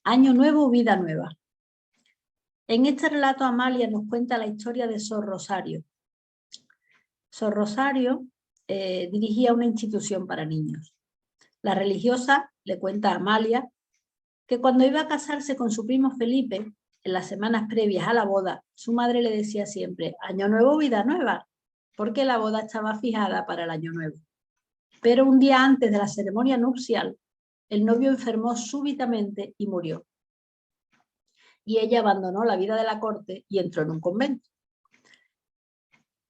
Speaker 2: Año Nuevo, Vida Nueva. En este relato Amalia nos cuenta la historia de Sor Rosario. Sor Rosario dirigía una institución para niños. La religiosa le cuenta a Amalia que cuando iba a casarse con su primo Felipe, en las semanas previas a la boda, su madre le decía siempre, Año Nuevo, Vida Nueva, porque la boda estaba fijada para el Año Nuevo. Pero un día antes de la ceremonia nupcial, el novio enfermó súbitamente y murió. Y ella abandonó la vida de la corte y entró en un convento.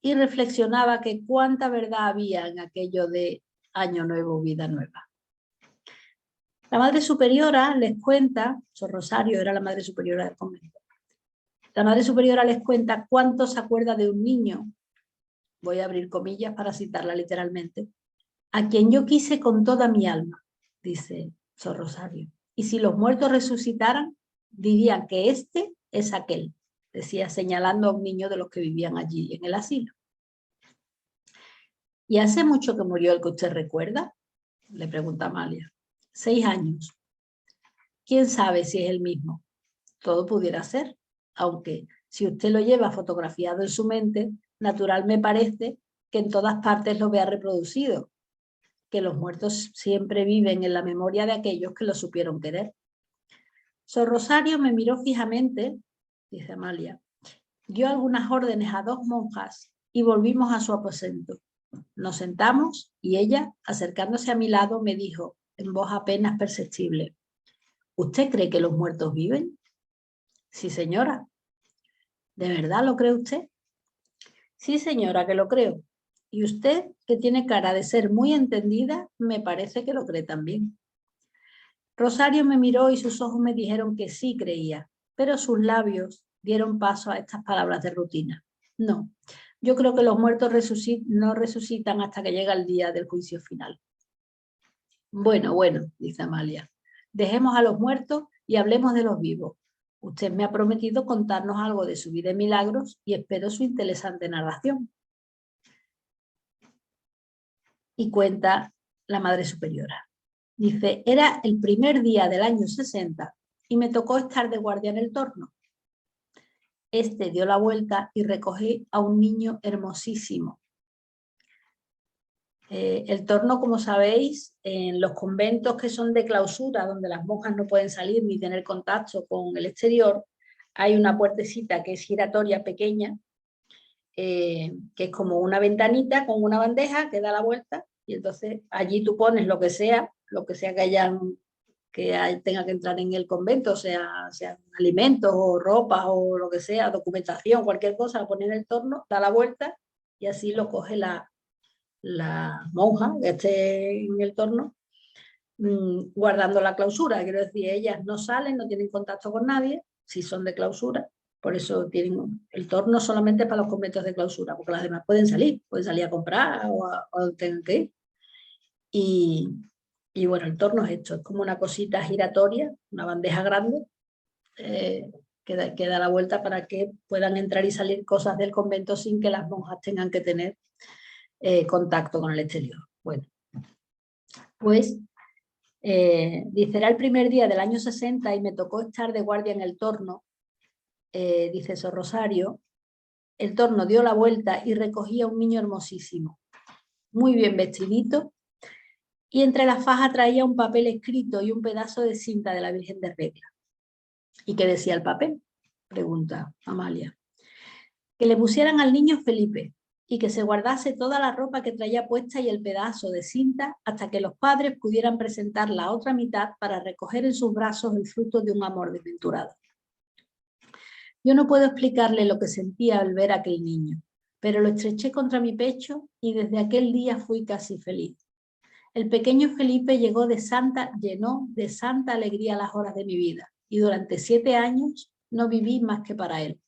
Speaker 2: Y reflexionaba que cuánta verdad había en aquello de Año Nuevo, Vida Nueva. La Madre Superiora les cuenta, Sor Rosario era la Madre Superiora del convento, la Madre Superiora les cuenta cuánto se acuerda de un niño, voy a abrir comillas para citarla literalmente, a quien yo quise con toda mi alma, dice Sor Rosario. Y si los muertos resucitaran, dirían que este es aquel, decía señalando a un niño de los que vivían allí en el asilo. ¿Y hace mucho que murió el que usted recuerda? Le pregunta Amalia. 6 años. ¿Quién sabe si es el mismo? Todo pudiera ser, aunque si usted lo lleva fotografiado en su mente, natural me parece que en todas partes lo vea reproducido, que los muertos siempre viven en la memoria de aquellos que lo supieron querer. Sor Rosario me miró fijamente, dice Amalia, dio algunas órdenes a 2 monjas y volvimos a su aposento. Nos sentamos y ella, acercándose a mi lado, me dijo en voz apenas perceptible, ¿usted cree que los muertos viven? Sí, señora. ¿De verdad lo cree usted? Sí, señora, que lo creo. Y usted, que tiene cara de ser muy entendida, me parece que lo cree también. Rosario me miró y sus ojos me dijeron que sí creía, pero sus labios dieron paso a estas palabras de rutina. No, yo creo que los muertos no resucitan hasta que llega el día del juicio final. Bueno, dice Amalia, dejemos a los muertos y hablemos de los vivos. Usted me ha prometido contarnos algo de su vida y milagros y espero su interesante narración. Y cuenta la Madre Superiora. Dice, era el primer día del año 60 y me tocó estar de guardia en el torno. Este dio la vuelta y recogí a un niño hermosísimo. El torno, como sabéis, en los conventos que son de clausura, donde las monjas no pueden salir ni tener contacto con el exterior, hay una puertecita que es giratoria pequeña, que es como una ventanita con una bandeja que da la vuelta, y entonces allí tú pones lo que sea tenga que entrar en el convento, sea alimentos o ropa o lo que sea, documentación, cualquier cosa, la pones en el torno, da la vuelta y así lo coge la monja que esté en el torno, guardando la clausura. Quiero decir, ellas no salen, no tienen contacto con nadie, si son de clausura. Por eso tienen el torno solamente para los conventos de clausura, porque las demás pueden salir a comprar o donde tengan que ir. Y bueno, el torno es esto, es como una cosita giratoria, una bandeja grande, que da la vuelta para que puedan entrar y salir cosas del convento sin que las monjas tengan que tener contacto con el exterior. Bueno, pues dice, era el primer día del año 60 y me tocó estar de guardia en el torno, dice Sor Rosario. El torno dio la vuelta y recogía a un niño hermosísimo, muy bien vestidito, y entre las fajas traía un papel escrito y un pedazo de cinta de la Virgen de Regla. ¿Y qué decía el papel?, pregunta Amalia. Que le pusieran al niño Felipe y que se guardase toda la ropa que traía puesta y el pedazo de cinta hasta que los padres pudieran presentar la otra mitad para recoger en sus brazos el fruto de un amor desventurado. Yo no puedo explicarle lo que sentía al ver a aquel niño, pero lo estreché contra mi pecho y desde aquel día fui casi feliz. El pequeño Felipe llenó de santa alegría las horas de mi vida y durante 7 años no viví más que para él.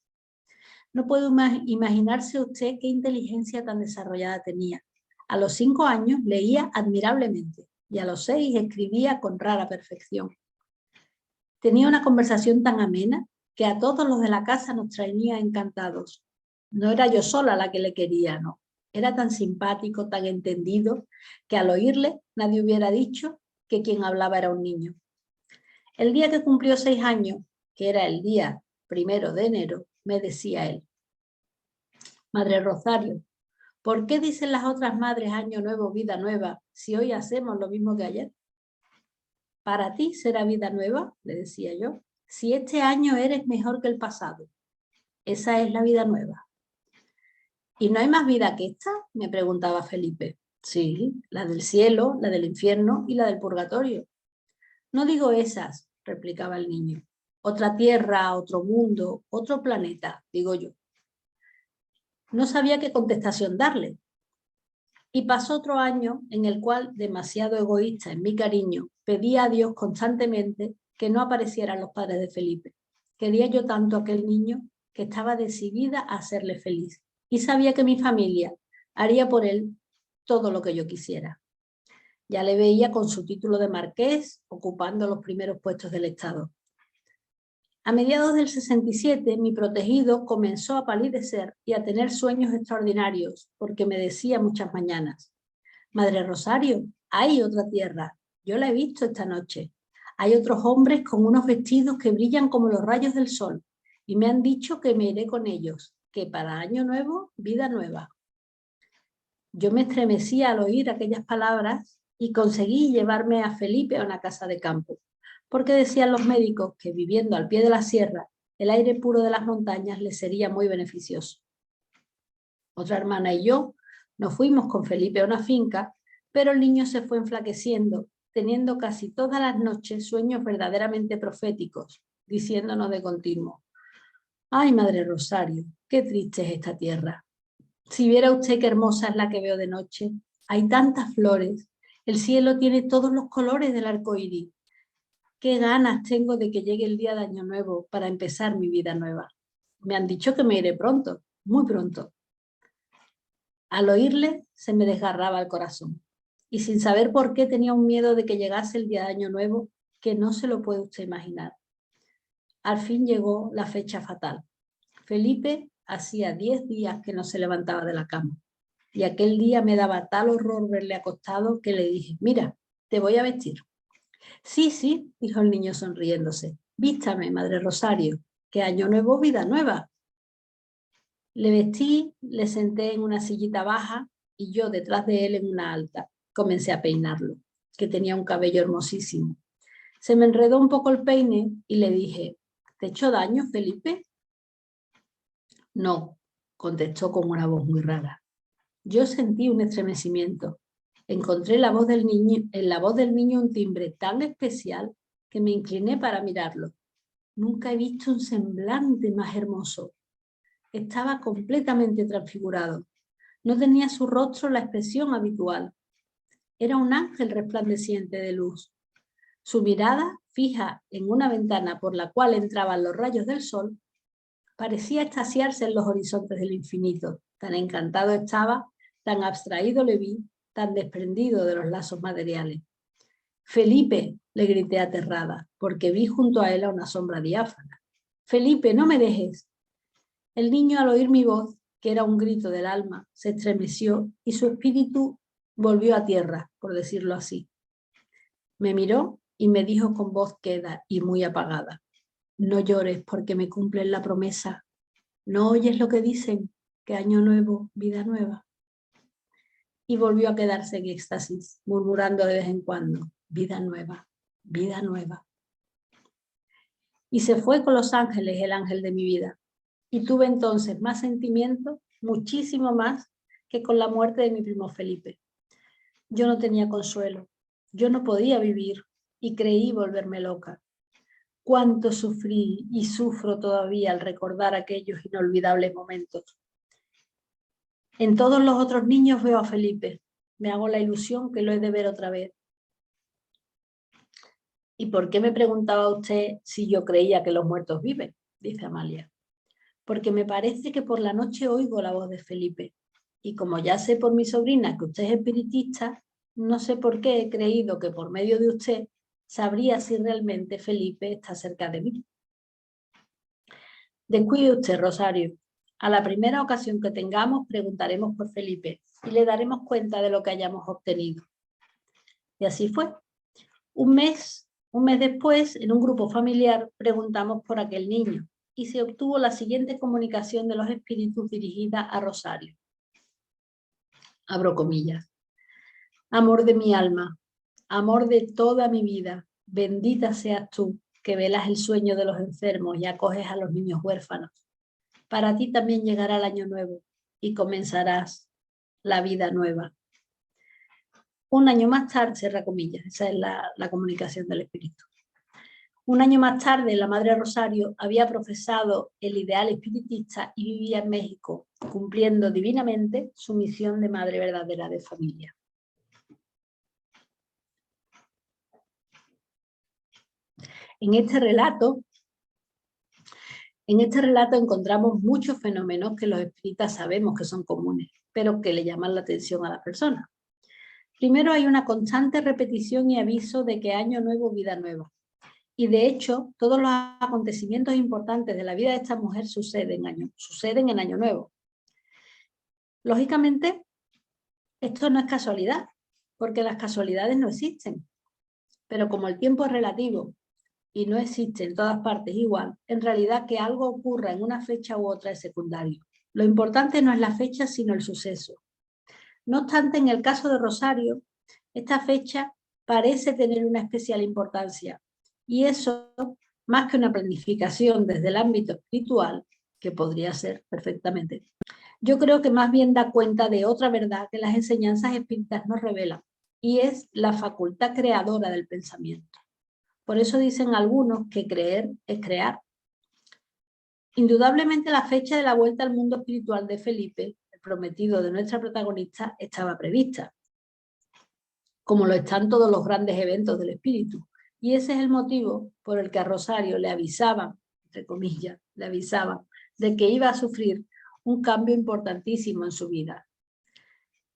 Speaker 2: No puedo imaginarse usted qué inteligencia tan desarrollada tenía. A los 5 años leía admirablemente y a los 6 escribía con rara perfección. Tenía una conversación tan amena que a todos los de la casa nos traía encantados. No era yo sola la que le quería, no. Era tan simpático, tan entendido, que al oírle nadie hubiera dicho que quien hablaba era un niño. El día que cumplió 6 años, que era el día 1 de enero, me decía él: Madre Rosario, ¿por qué dicen las otras madres año nuevo, vida nueva, si hoy hacemos lo mismo que ayer? Para ti será vida nueva, le decía yo, si este año eres mejor que el pasado. Esa es la vida nueva. ¿Y no hay más vida que esta?, me preguntaba Felipe. Sí, la del cielo, la del infierno y la del purgatorio. No digo esas, replicaba el niño. Otra tierra, otro mundo, otro planeta, digo yo. No sabía qué contestación darle. Y pasó otro año en el cual, demasiado egoísta en mi cariño, pedía a Dios constantemente que no aparecieran los padres de Felipe. Quería yo tanto a aquel niño que estaba decidida a hacerle feliz. Y sabía que mi familia haría por él todo lo que yo quisiera. Ya le veía con su título de marqués, ocupando los primeros puestos del Estado. A mediados del 67, mi protegido comenzó a palidecer y a tener sueños extraordinarios, porque me decía muchas mañanas: Madre Rosario, hay otra tierra, yo la he visto esta noche. Hay otros hombres con unos vestidos que brillan como los rayos del sol, y me han dicho que me iré con ellos, que para año nuevo, vida nueva. Yo me estremecía al oír aquellas palabras y conseguí llevarme a Felipe a una casa de campo, porque decían los médicos que viviendo al pie de la sierra, el aire puro de las montañas le sería muy beneficioso. Otra hermana y yo nos fuimos con Felipe a una finca, pero el niño se fue enflaqueciendo, teniendo casi todas las noches sueños verdaderamente proféticos, diciéndonos de continuo: ¡ay, Madre Rosario, qué triste es esta tierra! Si viera usted qué hermosa es la que veo de noche, hay tantas flores, el cielo tiene todos los colores del arco iris. Qué ganas tengo de que llegue el día de Año Nuevo para empezar mi vida nueva. Me han dicho que me iré pronto, muy pronto. Al oírle se me desgarraba el corazón y sin saber por qué tenía un miedo de que llegase el día de Año Nuevo que no se lo puede usted imaginar. Al fin llegó la fecha fatal. Felipe hacía 10 días que no se levantaba de la cama y aquel día me daba tal horror verle acostado que le dije: mira, te voy a vestir. Sí, sí, dijo el niño sonriéndose, vístame, Madre Rosario, que año nuevo, vida nueva. Le vestí, le senté en una sillita baja y yo detrás de él en una alta. Comencé a peinarlo, que tenía un cabello hermosísimo. Se me enredó un poco el peine y le dije, ¿te he hecho daño, Felipe? No, contestó con una voz muy rara. Yo sentí un estremecimiento. Encontré en la voz del niño un timbre tan especial que me incliné para mirarlo. Nunca he visto un semblante más hermoso. Estaba completamente transfigurado. No tenía su rostro la expresión habitual. Era un ángel resplandeciente de luz. Su mirada, fija en una ventana por la cual entraban los rayos del sol, parecía extasiarse en los horizontes del infinito. Tan encantado estaba, tan abstraído le vi, tan desprendido de los lazos materiales. Felipe, le grité aterrada, porque vi junto a él a una sombra diáfana. Felipe, no me dejes. El niño, al oír mi voz, que era un grito del alma, se estremeció y su espíritu volvió a tierra, por decirlo así. Me miró y me dijo con voz queda y muy apagada: no llores porque me cumplen la promesa. ¿No oyes lo que dicen? Que año nuevo, vida nueva. Y volvió a quedarse en éxtasis, murmurando de vez en cuando: vida nueva, vida nueva. Y se fue con los ángeles el ángel de mi vida. Y tuve entonces más sentimiento, muchísimo más, que con la muerte de mi primo Felipe. Yo no tenía consuelo, yo no podía vivir y creí volverme loca. Cuánto sufrí y sufro todavía al recordar aquellos inolvidables momentos. En todos los otros niños veo a Felipe. Me hago la ilusión que lo he de ver otra vez. ¿Y por qué me preguntaba usted si yo creía que los muertos viven?, dice Amalia. Porque me parece que por la noche oigo la voz de Felipe. Y como ya sé por mi sobrina que usted es espiritista, no sé por qué he creído que por medio de usted sabría si realmente Felipe está cerca de mí. Descuide usted, Rosario. A la primera ocasión que tengamos, preguntaremos por Felipe y le daremos cuenta de lo que hayamos obtenido. Y así fue. Un mes después, en un grupo familiar, preguntamos por aquel niño y se obtuvo la siguiente comunicación de los espíritus dirigida a Rosario. Abro comillas. Amor de mi alma, amor de toda mi vida, bendita seas tú, que velas el sueño de los enfermos y acoges a los niños huérfanos. Para ti también llegará el año nuevo y comenzarás la vida nueva. Un año más tarde, cierra comillas, esa es la comunicación del espíritu. Un año más tarde, la Madre Rosario había profesado el ideal espiritista y vivía en México, cumpliendo divinamente su misión de madre verdadera de familia. En este relato encontramos muchos fenómenos que los espíritas sabemos que son comunes, pero que le llaman la atención a la persona. Primero, hay una constante repetición y aviso de que año nuevo, vida nueva. Y de hecho, todos los acontecimientos importantes de la vida de esta mujer suceden en año nuevo. Lógicamente, esto no es casualidad, porque las casualidades no existen. Pero como el tiempo es relativo y no existe en todas partes igual, en realidad que algo ocurra en una fecha u otra es secundario. Lo importante no es la fecha, sino el suceso. No obstante, en el caso de Rosario, esta fecha parece tener una especial importancia, y eso, más que una planificación desde el ámbito espiritual, que podría ser perfectamente, yo creo que más bien da cuenta de otra verdad que las enseñanzas espíritas nos revelan, y es la facultad creadora del pensamiento. Por eso dicen algunos que creer es crear. Indudablemente la fecha de la vuelta al mundo espiritual de Felipe, el prometido de nuestra protagonista, estaba prevista, como lo están todos los grandes eventos del espíritu. Y ese es el motivo por el que a Rosario le avisaban, entre comillas, le avisaban de que iba a sufrir un cambio importantísimo en su vida.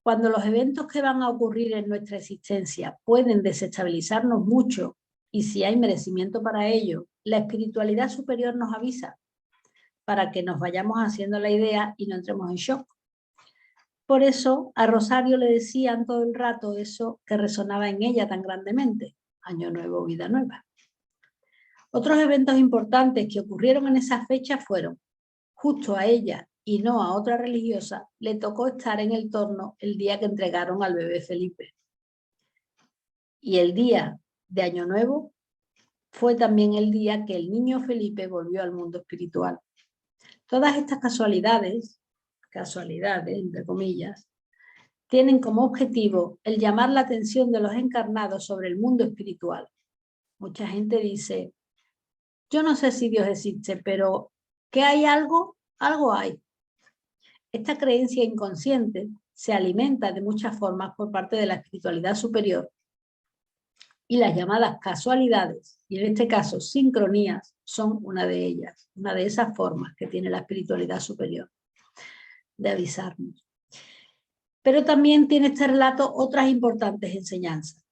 Speaker 2: Cuando los eventos que van a ocurrir en nuestra existencia pueden desestabilizarnos mucho, y si hay merecimiento para ello, la espiritualidad superior nos avisa para que nos vayamos haciendo la idea y no entremos en shock. Por eso a Rosario le decían todo el rato eso que resonaba en ella tan grandemente: año nuevo, vida nueva. Otros eventos importantes que ocurrieron en esa fecha fueron, justo a ella y no a otra religiosa, le tocó estar en el torno el día que entregaron al bebé Felipe. Y el día de Año Nuevo fue también el día que el niño Felipe volvió al mundo espiritual. Todas estas casualidades entre comillas, tienen como objetivo el llamar la atención de los encarnados sobre el mundo espiritual. Mucha gente dice, yo no sé si Dios existe, pero ¿que hay algo? Algo hay. Esta creencia inconsciente se alimenta de muchas formas por parte de la espiritualidad superior y las llamadas casualidades, y en este caso sincronías, son una de ellas, una de esas formas que tiene la espiritualidad superior de avisarnos. Pero también tiene este relato otras importantes enseñanzas.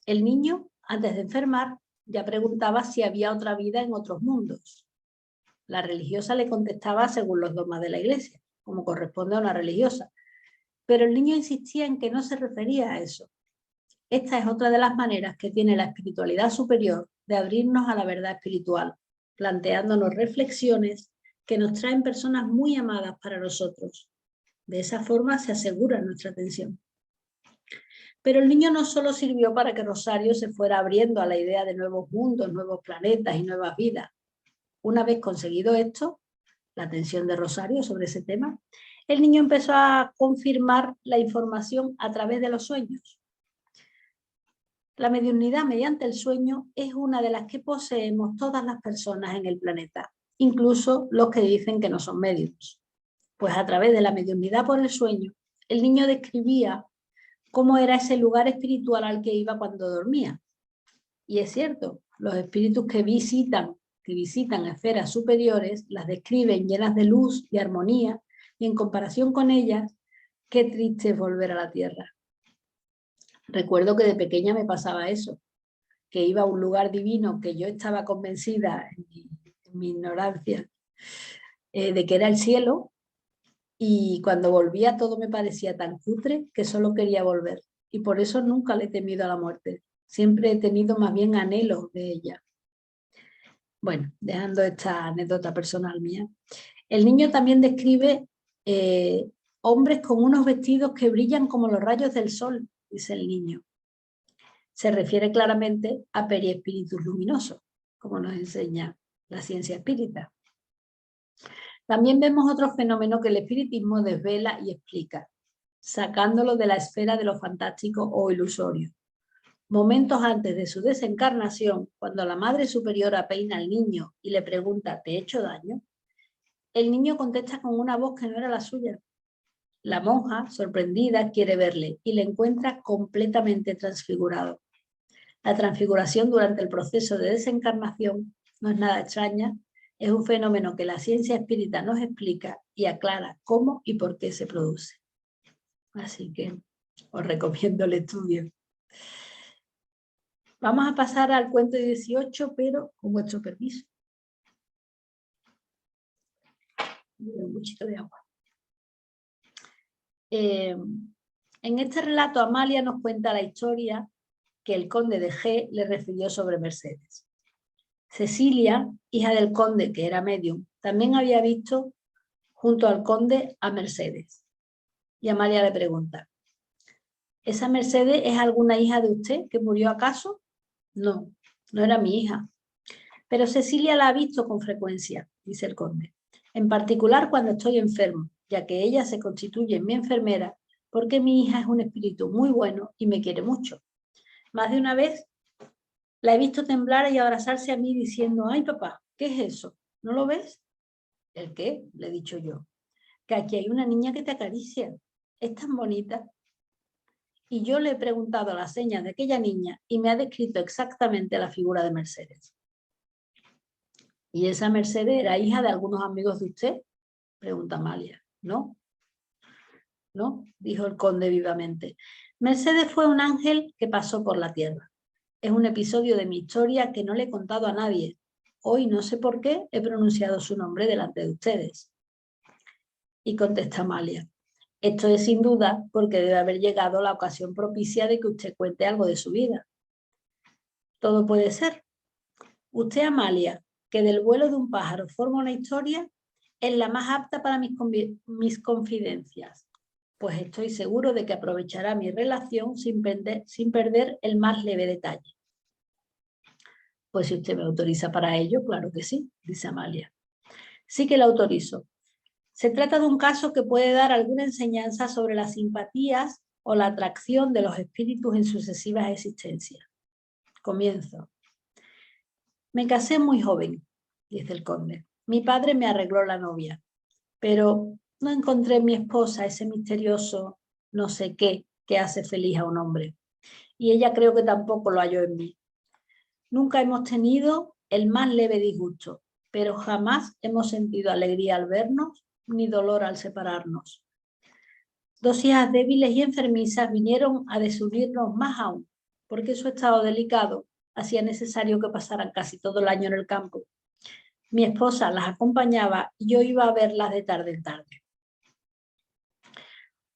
Speaker 2: El niño, antes de enfermar, ya preguntaba si había otra vida en otros mundos. La religiosa le contestaba según los dogmas de la iglesia, como corresponde a una religiosa. Pero el niño insistía en que no se refería a eso. Esta es otra de las maneras que tiene la espiritualidad superior de abrirnos a la verdad espiritual, planteándonos reflexiones que nos traen personas muy amadas para nosotros. De esa forma se asegura nuestra atención. Pero el niño no solo sirvió para que Rosario se fuera abriendo a la idea de nuevos mundos, nuevos planetas y nuevas vidas. Una vez conseguido esto, la atención de Rosario sobre ese tema, el niño empezó a confirmar la información a través de los sueños. La mediunidad mediante el sueño es una de las que poseemos todas las personas en el planeta, incluso los que dicen que no son médiums. Pues a través de la mediunidad por el sueño, el niño describía cómo era ese lugar espiritual al que iba cuando dormía. Y es cierto, los espíritus que visitan esferas superiores las describen llenas de luz y armonía, y en comparación con ellas, qué triste es volver a la tierra. Recuerdo que de pequeña me pasaba eso, que iba a un lugar divino que yo estaba convencida en mi ignorancia de que era el cielo, y cuando volvía todo me parecía tan cutre que solo quería volver. Y por eso nunca le he temido a la muerte. Siempre he tenido más bien anhelo de ella. Bueno, dejando esta anécdota personal mía. El niño también describe hombres con unos vestidos que brillan como los rayos del sol, dice el niño. Se refiere claramente a periespíritus luminosos, como nos enseña la ciencia espírita. También vemos otro fenómeno que el espiritismo desvela y explica, sacándolo de la esfera de lo fantástico o ilusorio. Momentos antes de su desencarnación, cuando la Madre Superiora peina al niño y le pregunta, ¿te he hecho daño?, el niño contesta con una voz que no era la suya. La monja, sorprendida, quiere verle y le encuentra completamente transfigurado. La transfiguración durante el proceso de desencarnación no es nada extraña, es un fenómeno que la ciencia espírita nos explica y aclara cómo y por qué se produce. Así que os recomiendo el estudio. Vamos a pasar al cuento 18, pero con vuestro permiso. Un muchito de agua. En este relato Amalia nos cuenta la historia que el conde de G le refirió sobre Mercedes. Cecilia, hija del conde, que era medium, también había visto junto al conde a Mercedes. Y Amalia le pregunta, ¿esa Mercedes es alguna hija de usted que murió acaso? No, no era mi hija. Pero Cecilia la ha visto con frecuencia, dice el conde. En particular cuando estoy enfermo, ya que ella se constituye en mi enfermera porque mi hija es un espíritu muy bueno y me quiere mucho. Más de una vez la he visto temblar y abrazarse a mí diciendo, ay papá, ¿qué es eso? ¿No lo ves? ¿El qué? Le he dicho yo. Que aquí hay una niña que te acaricia. Es tan bonita. Y yo le he preguntado a las señas de aquella niña y me ha descrito exactamente la figura de Mercedes. ¿Y esa Mercedes era hija de algunos amigos de usted? Pregunta Amalia. No, no, dijo el conde vivamente. Mercedes fue un ángel que pasó por la tierra. Es un episodio de mi historia que no le he contado a nadie. Hoy no sé por qué he pronunciado su nombre delante de ustedes. Y contesta Amalia. Esto es sin duda porque debe haber llegado la ocasión propicia de que usted cuente algo de su vida. Todo puede ser. Usted, Amalia, que del vuelo de un pájaro forma una historia, es la más apta para mis confidencias, pues estoy seguro de que aprovechará mi relación sin perder el más leve detalle. Pues si usted me autoriza para ello, claro que sí, dice Amalia. Sí que la autorizo. Se trata de un caso que puede dar alguna enseñanza sobre las simpatías o la atracción de los espíritus en sucesivas existencias. Comienzo. Me casé muy joven, dice el conde. Mi padre me arregló la novia, pero no encontré en mi esposa ese misterioso no sé qué que hace feliz a un hombre. Y ella creo que tampoco lo halló en mí. Nunca hemos tenido el más leve disgusto, pero jamás hemos sentido alegría al vernos ni dolor al separarnos. Dos hijas débiles y enfermizas vinieron a desunirnos más aún, porque su estado delicado hacía necesario que pasaran casi todo el año en el campo. Mi esposa las acompañaba y yo iba a verlas de tarde en tarde.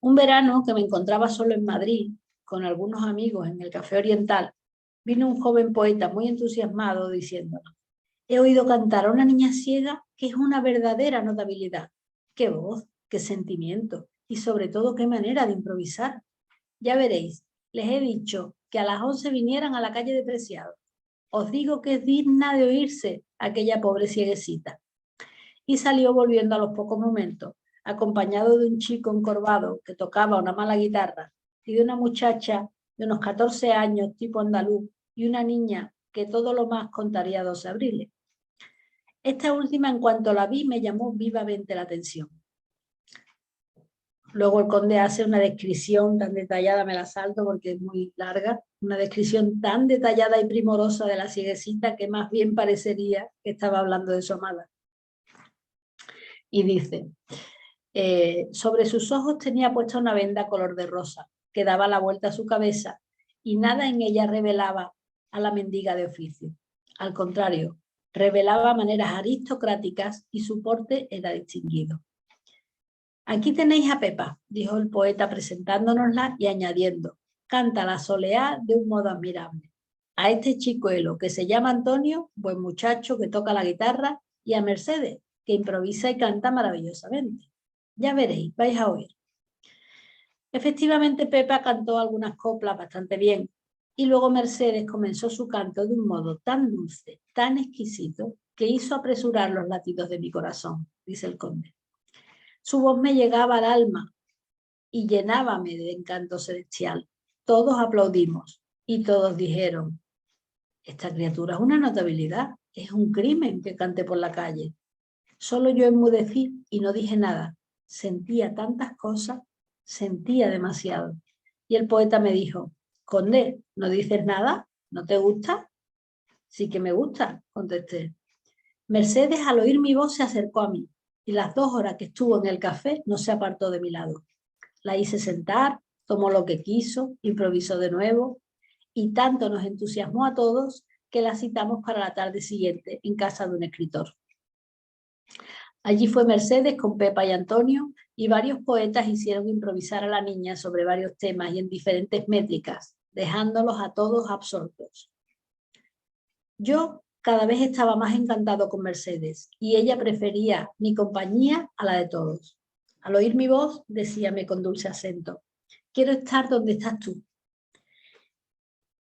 Speaker 2: Un verano que me encontraba solo en Madrid, con algunos amigos en el Café Oriental, vino un joven poeta muy entusiasmado diciéndonos: he oído cantar a una niña ciega que es una verdadera notabilidad. ¡Qué voz, qué sentimiento! Y sobre todo, qué manera de improvisar. Ya veréis, les he dicho que a las 11 vinieran a la calle de Preciado. Os digo que es digna de oírse aquella pobre cieguecita. Y salió volviendo a los pocos momentos, acompañado de un chico encorvado que tocaba una mala guitarra y de una muchacha de unos 14 años tipo andaluz y una niña que todo lo más contaría 12 abriles. Esta última, en cuanto la vi, me llamó vivamente la atención. Luego el conde hace una descripción tan detallada, me la salto porque es muy larga, una descripción tan detallada y primorosa de la cieguecita que más bien parecería que estaba hablando de su amada. Y dice, sobre sus ojos tenía puesta una venda color de rosa, que daba la vuelta a su cabeza y nada en ella revelaba a la mendiga de oficio. Al contrario, revelaba maneras aristocráticas y su porte era distinguido. Aquí tenéis a Pepa, dijo el poeta presentándonosla y añadiendo, canta la soleá de un modo admirable. A este chicuelo que se llama Antonio, buen muchacho que toca la guitarra, y a Mercedes, que improvisa y canta maravillosamente. Ya veréis, vais a oír. Efectivamente, Pepa cantó algunas coplas bastante bien, y luego Mercedes comenzó su canto de un modo tan dulce, tan exquisito, que hizo apresurar los latidos de mi corazón, dice el conde. Su voz me llegaba al alma y llenábame de encanto celestial. Todos aplaudimos y todos dijeron, esta criatura es una notabilidad, es un crimen que cante por la calle. Solo yo enmudecí y no dije nada. Sentía tantas cosas, sentía demasiado. Y el poeta me dijo, conde, ¿no dices nada? ¿No te gusta? Sí que me gusta, contesté. Mercedes, al oír mi voz, se acercó a mí y las 2 horas que estuvo en el café no se apartó de mi lado. La hice sentar, tomó lo que quiso, improvisó de nuevo y tanto nos entusiasmó a todos que la citamos para la tarde siguiente en casa de un escritor. Allí fue Mercedes con Pepa y Antonio y varios poetas hicieron improvisar a la niña sobre varios temas y en diferentes métricas, dejándolos a todos absortos. Yo cada vez estaba más encantado con Mercedes y ella prefería mi compañía a la de todos. Al oír mi voz, decíame con dulce acento, quiero estar donde estás tú.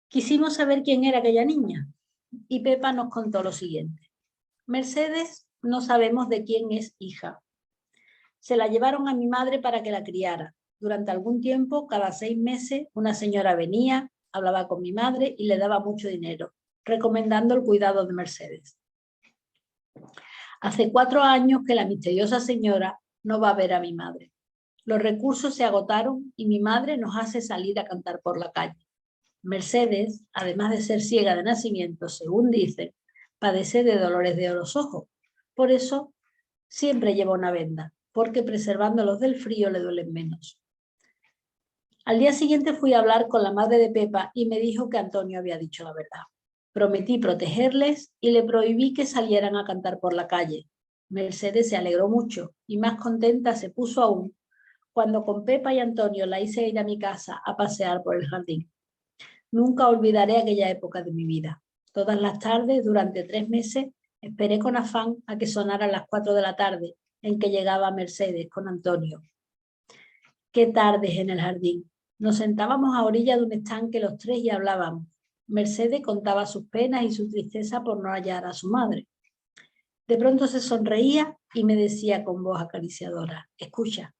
Speaker 2: Quisimos saber quién era aquella niña y Pepa nos contó lo siguiente. Mercedes no sabemos de quién es hija. Se la llevaron a mi madre para que la criara. Durante algún tiempo, cada 6 meses, una señora venía, hablaba con mi madre y le daba mucho dinero, recomendando el cuidado de Mercedes. Hace 4 años que la misteriosa señora no va a ver a mi madre. Los recursos se agotaron y mi madre nos hace salir a cantar por la calle. Mercedes, además de ser ciega de nacimiento, según dicen, padece de dolores de los ojos. Por eso siempre lleva una venda, porque preservándolos del frío le duelen menos. Al día siguiente fui a hablar con la madre de Pepa y me dijo que Antonio había dicho la verdad. Prometí protegerles y le prohibí que salieran a cantar por la calle. Mercedes se alegró mucho y más contenta se puso aún cuando con Pepa y Antonio la hice ir a mi casa a pasear por el jardín. Nunca olvidaré aquella época de mi vida. Todas las tardes, durante 3 meses, esperé con afán a que sonaran las 4 de la tarde, en que llegaba Mercedes con Antonio. Qué tardes en el jardín. Nos sentábamos a orilla de un estanque los tres y hablábamos. Mercedes contaba sus penas y su tristeza por no hallar a su madre. De pronto se sonreía y me decía con voz acariciadora: escucha.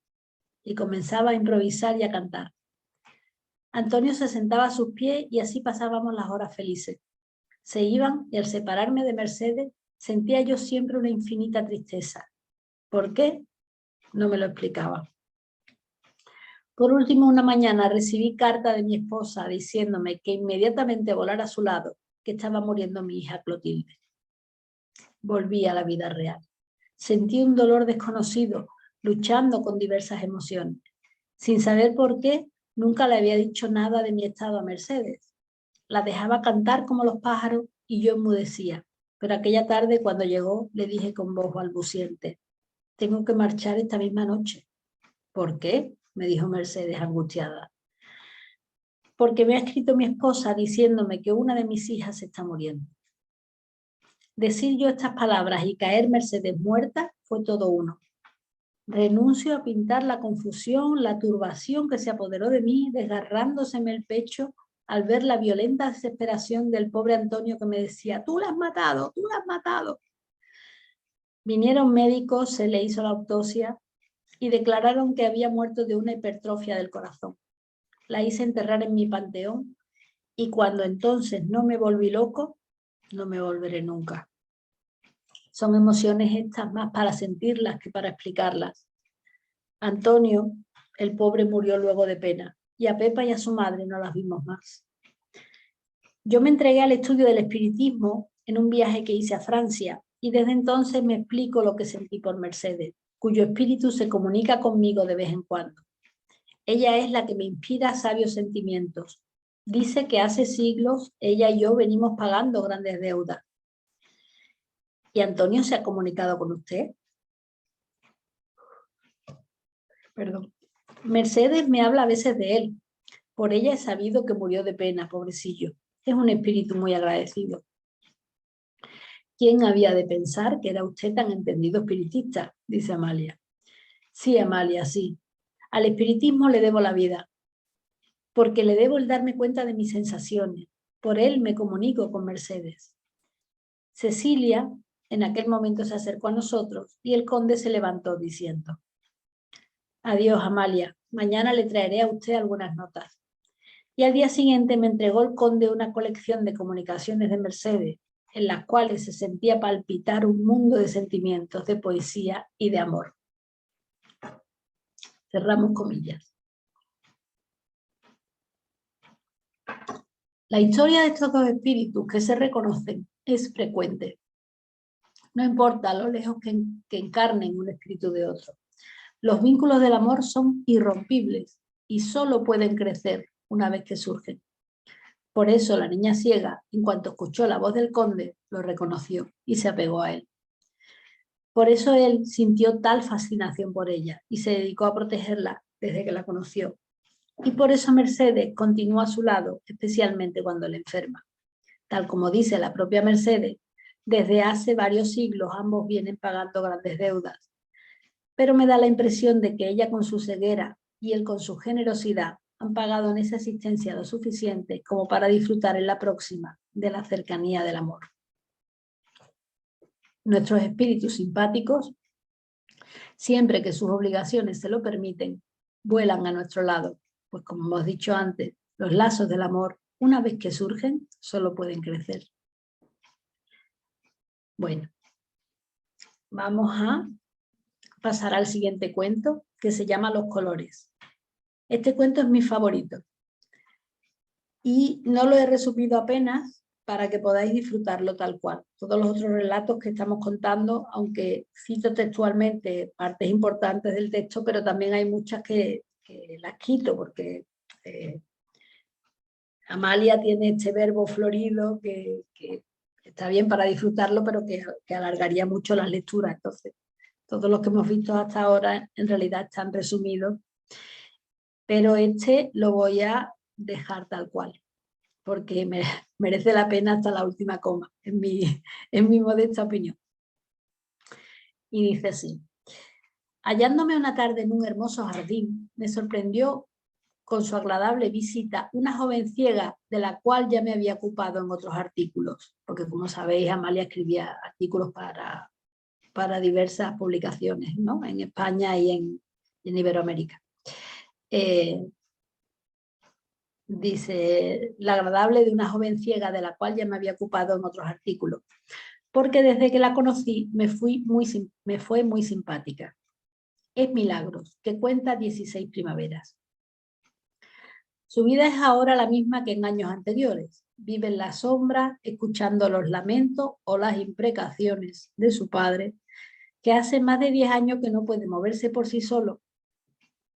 Speaker 2: Y comenzaba a improvisar y a cantar. Antonio se sentaba a sus pies y así pasábamos las horas felices. Se iban y al separarme de Mercedes sentía yo siempre una infinita tristeza. ¿Por qué? No me lo explicaba. Por último, una mañana recibí carta de mi esposa diciéndome que inmediatamente volara a su lado, que estaba muriendo mi hija Clotilde. Volví a la vida real. Sentí un dolor desconocido, luchando con diversas emociones. Sin saber por qué, nunca le había dicho nada de mi estado a Mercedes. La dejaba cantar como los pájaros y yo enmudecía. Pero aquella tarde, cuando llegó, le dije con voz balbuciente: tengo que marchar esta misma noche. ¿Por qué?, me dijo Mercedes angustiada. Porque me ha escrito mi esposa diciéndome que una de mis hijas se está muriendo. Decir yo estas palabras y caer Mercedes muerta fue todo uno. Renuncio a pintar la confusión, la turbación que se apoderó de mí, desgarrándoseme el pecho al ver la violenta desesperación del pobre Antonio, que me decía: tú la has matado, tú la has matado. Vinieron médicos, se le hizo la autopsia y declararon que había muerto de una hipertrofia del corazón. La hice enterrar en mi panteón y cuando entonces no me volví loco, no me volveré nunca. Son emociones estas más para sentirlas que para explicarlas. Antonio, el pobre, murió luego de pena, y a Pepa y a su madre no las vimos más. Yo me entregué al estudio del espiritismo en un viaje que hice a Francia, y desde entonces me explico lo que sentí por Mercedes, cuyo espíritu se comunica conmigo de vez en cuando. Ella es la que me inspira sabios sentimientos. Dice que hace siglos ella y yo venimos pagando grandes deudas. ¿Y Antonio se ha comunicado con usted? Perdón. Mercedes me habla a veces de él. Por ella he sabido que murió de pena, pobrecillo. Es un espíritu muy agradecido. ¿Quién había de pensar que era usted tan entendido espiritista?, dice Amalia. Sí, Amalia, sí. Al espiritismo le debo la vida, porque le debo el darme cuenta de mis sensaciones. Por él me comunico con Mercedes. Cecilia en aquel momento se acercó a nosotros y el conde se levantó diciendo: adiós, Amalia, mañana le traeré a usted algunas notas. Y al día siguiente me entregó el conde una colección de comunicaciones de Mercedes, en las cuales se sentía palpitar un mundo de sentimientos, de poesía y de amor. Cerramos comillas. La historia de estos dos espíritus que se reconocen es frecuente. No importa lo lejos que encarnen un espíritu de otro. Los vínculos del amor son irrompibles y solo pueden crecer una vez que surgen. Por eso la niña ciega, en cuanto escuchó la voz del conde, lo reconoció y se apegó a él. Por eso él sintió tal fascinación por ella y se dedicó a protegerla desde que la conoció. Y por eso Mercedes continuó a su lado, especialmente cuando le enferma. Tal como dice la propia Mercedes, desde hace varios siglos ambos vienen pagando grandes deudas. Pero me da la impresión de que ella con su ceguera y él con su generosidad han pagado en esa existencia lo suficiente como para disfrutar en la próxima de la cercanía del amor. Nuestros espíritus simpáticos, siempre que sus obligaciones se lo permiten, vuelan a nuestro lado, pues como hemos dicho antes, los lazos del amor, una vez que surgen, solo pueden crecer. Bueno, vamos a pasar al siguiente cuento, que se llama Los colores. Este cuento es mi favorito y no lo he resumido apenas para que podáis disfrutarlo tal cual. Todos los otros relatos que estamos contando, aunque cito textualmente partes importantes del texto, pero también hay muchas que las quito porque Amalia tiene este verbo florido que está bien para disfrutarlo, pero que alargaría mucho las lecturas. Entonces, todos los que hemos visto hasta ahora en realidad están resumidos, pero este lo voy a dejar tal cual. porque merece la pena hasta la última coma, en mi modesta opinión. Y dice así: hallándome una tarde en un hermoso jardín, me sorprendió con su agradable visita una joven ciega de la cual ya me había ocupado en otros artículos, porque como sabéis, Amalia escribía artículos para diversas publicaciones, ¿no? En España y en Iberoamérica. Dice, la agradable de una joven ciega de la cual ya me había ocupado en otros artículos, porque desde que la conocí me fue muy simpática. Es Milagros, que cuenta 16 primaveras. Su vida es ahora la misma que en años anteriores. Vive en la sombra, escuchando los lamentos o las imprecaciones de su padre, que hace más de 10 años que no puede moverse por sí solo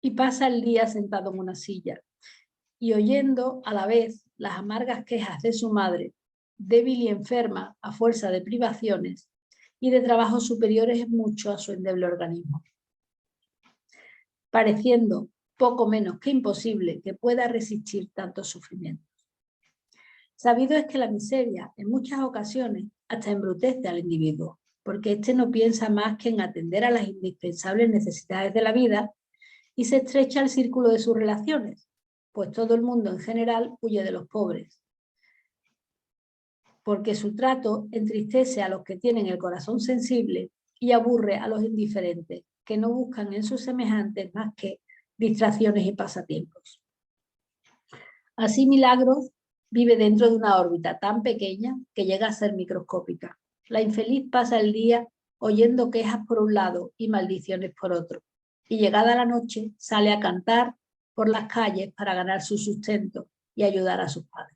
Speaker 2: y pasa el día sentado en una silla y oyendo a la vez las amargas quejas de su madre, débil y enferma a fuerza de privaciones y de trabajos superiores mucho a su endeble organismo, pareciendo poco menos que imposible que pueda resistir tantos sufrimientos. Sabido es que la miseria, en muchas ocasiones, hasta embrutece al individuo, porque éste no piensa más que en atender a las indispensables necesidades de la vida y se estrecha el círculo de sus relaciones, pues todo el mundo en general huye de los pobres, porque su trato entristece a los que tienen el corazón sensible y aburre a los indiferentes, que no buscan en sus semejantes más que distracciones y pasatiempos. Así Milagros vive dentro de una órbita tan pequeña que llega a ser microscópica. La infeliz pasa el día oyendo quejas por un lado y maldiciones por otro, y llegada la noche sale a cantar por las calles para ganar su sustento y ayudar a sus padres.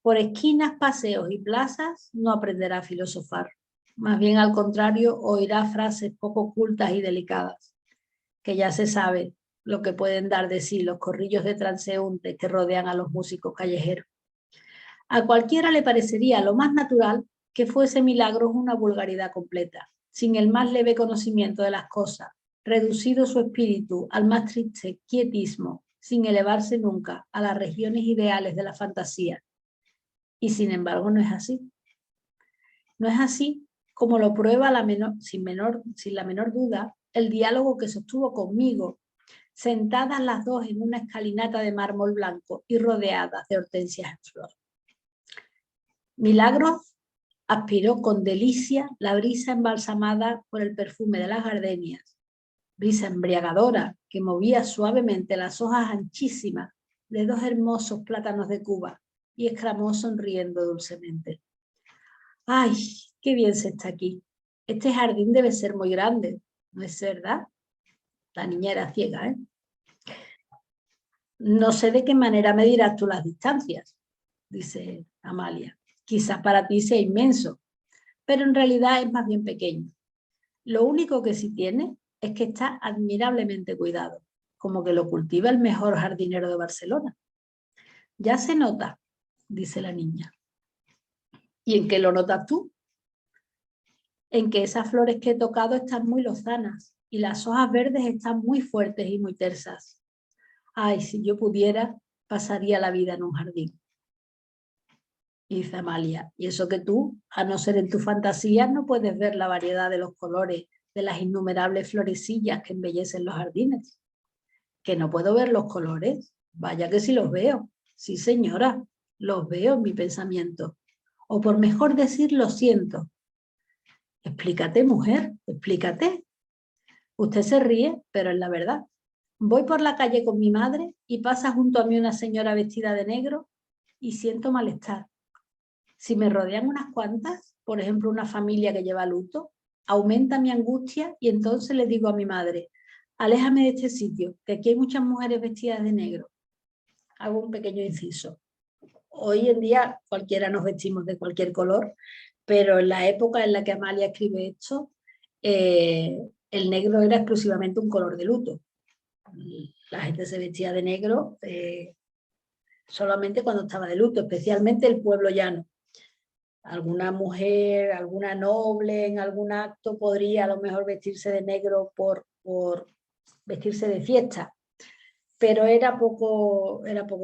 Speaker 2: Por esquinas, paseos y plazas no aprenderá a filosofar, más bien al contrario oirá frases poco cultas y delicadas, que ya se sabe lo que pueden dar de sí los corrillos de transeúntes que rodean a los músicos callejeros. A cualquiera le parecería lo más natural que fuese Milagros una vulgaridad completa, sin el más leve conocimiento de las cosas, reducido su espíritu al más triste quietismo, sin elevarse nunca a las regiones ideales de la fantasía. Y sin embargo no es así. No es así como lo prueba sin la menor duda el diálogo que sostuvo conmigo, sentadas las dos en una escalinata de mármol blanco y rodeadas de hortensias en flor. Milagros aspiró con delicia la brisa embalsamada por el perfume de las gardenias, brisa embriagadora que movía suavemente las hojas anchísimas de dos hermosos plátanos de Cuba, y exclamó sonriendo dulcemente: ¡ay, qué bien se está aquí! Este jardín debe ser muy grande, ¿no es verdad? La niña era ciega, ¿eh? No sé de qué manera medirás tú las distancias, dice Amalia. Quizás para ti sea inmenso, pero en realidad es más bien pequeño. Lo único que sí tiene es que está admirablemente cuidado, como que lo cultiva el mejor jardinero de Barcelona. Ya se nota, dice la niña. ¿Y en qué lo notas tú? En que esas flores que he tocado están muy lozanas y las hojas verdes están muy fuertes y muy tersas. Ay, si yo pudiera, pasaría la vida en un jardín. Y dice Amalia, y eso que tú, a no ser en tu fantasía, no puedes ver la variedad de los colores de las innumerables florecillas que embellecen los jardines. ¿Que no puedo ver los colores? Vaya que sí los veo. Sí, señora, los veo en mi pensamiento. O por mejor decir, lo siento. Explícate, mujer, explícate. Usted se ríe, pero es la verdad. Voy por la calle con mi madre y pasa junto a mí una señora vestida de negro y siento malestar. Si me rodean unas cuantas, por ejemplo una familia que lleva luto, aumenta mi angustia y entonces le digo a mi madre: aléjame de este sitio, que aquí hay muchas mujeres vestidas de negro. Hago un pequeño inciso. Hoy en día cualquiera nos vestimos de cualquier color, pero en la época en la que Amalia escribe esto, el negro era exclusivamente un color de luto. La gente se vestía de negro solamente cuando estaba de luto, especialmente el pueblo llano. Alguna mujer, alguna noble en algún acto podría a lo mejor vestirse de negro por vestirse de fiesta, pero era poco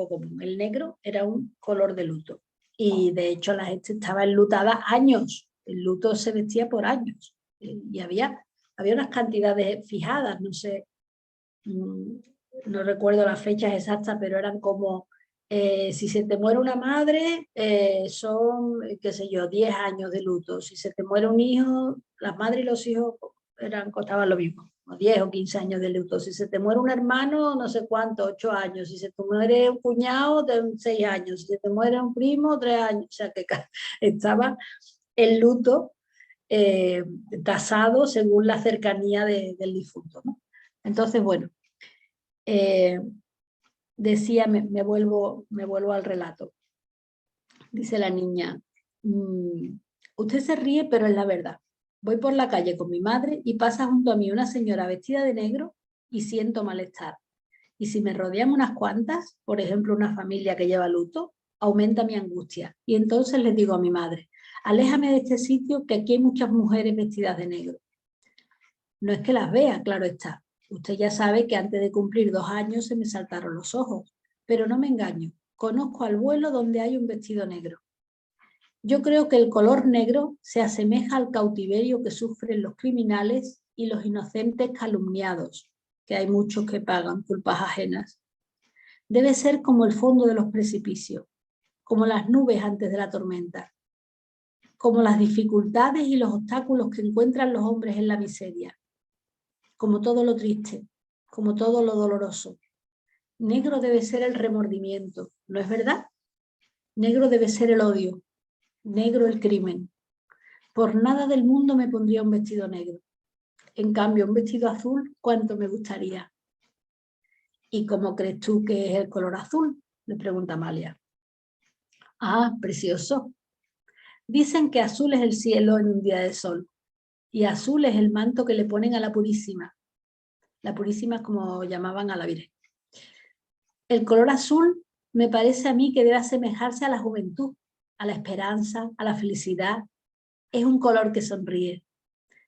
Speaker 2: común. El negro era un color de luto. Y de hecho la gente estaba enlutada años. El luto se vestía por años. Y había unas cantidades fijadas, no sé, no recuerdo las fechas exactas, pero eran como, si se te muere una madre, son, qué sé yo, 10 años de luto. Si se te muere un hijo, las madres y los hijos costaban lo mismo, 10 o 15 años de luto. Si se te muere un hermano, no sé cuánto, 8 años. Si se te muere un cuñado, 6 años. Si se te muere un primo, 3 años. O sea que estaba el luto tasado según la cercanía del difunto, ¿no? Entonces, bueno, decía, me vuelvo al relato. Dice la niña, usted se ríe, pero es la verdad. Voy por la calle con mi madre y pasa junto a mí una señora vestida de negro y siento malestar. Y si me rodean unas cuantas, por ejemplo una familia que lleva luto, aumenta mi angustia. Y entonces les digo a mi madre, aléjame de este sitio que aquí hay muchas mujeres vestidas de negro. No es que las vea, claro está. Usted ya sabe que antes de cumplir 2 años se me saltaron los ojos, pero no me engaño. Conozco al vuelo donde hay un vestido negro. Yo creo que el color negro se asemeja al cautiverio que sufren los criminales y los inocentes calumniados, que hay muchos que pagan culpas ajenas. Debe ser como el fondo de los precipicios, como las nubes antes de la tormenta, como las dificultades y los obstáculos que encuentran los hombres en la miseria, como todo lo triste, como todo lo doloroso. Negro debe ser el remordimiento, ¿no es verdad? Negro debe ser el odio, negro el crimen. Por nada del mundo me pondría un vestido negro. En cambio, un vestido azul, ¿cuánto me gustaría? ¿Y cómo crees tú que es el color azul?, le pregunta Amalia. Ah, precioso. Dicen que azul es el cielo en un día de sol y azul es el manto que le ponen a la Purísima. La Purísima es como llamaban a la Virgen. El color azul me parece a mí que debe asemejarse a la juventud, a la esperanza, a la felicidad. Es un color que sonríe.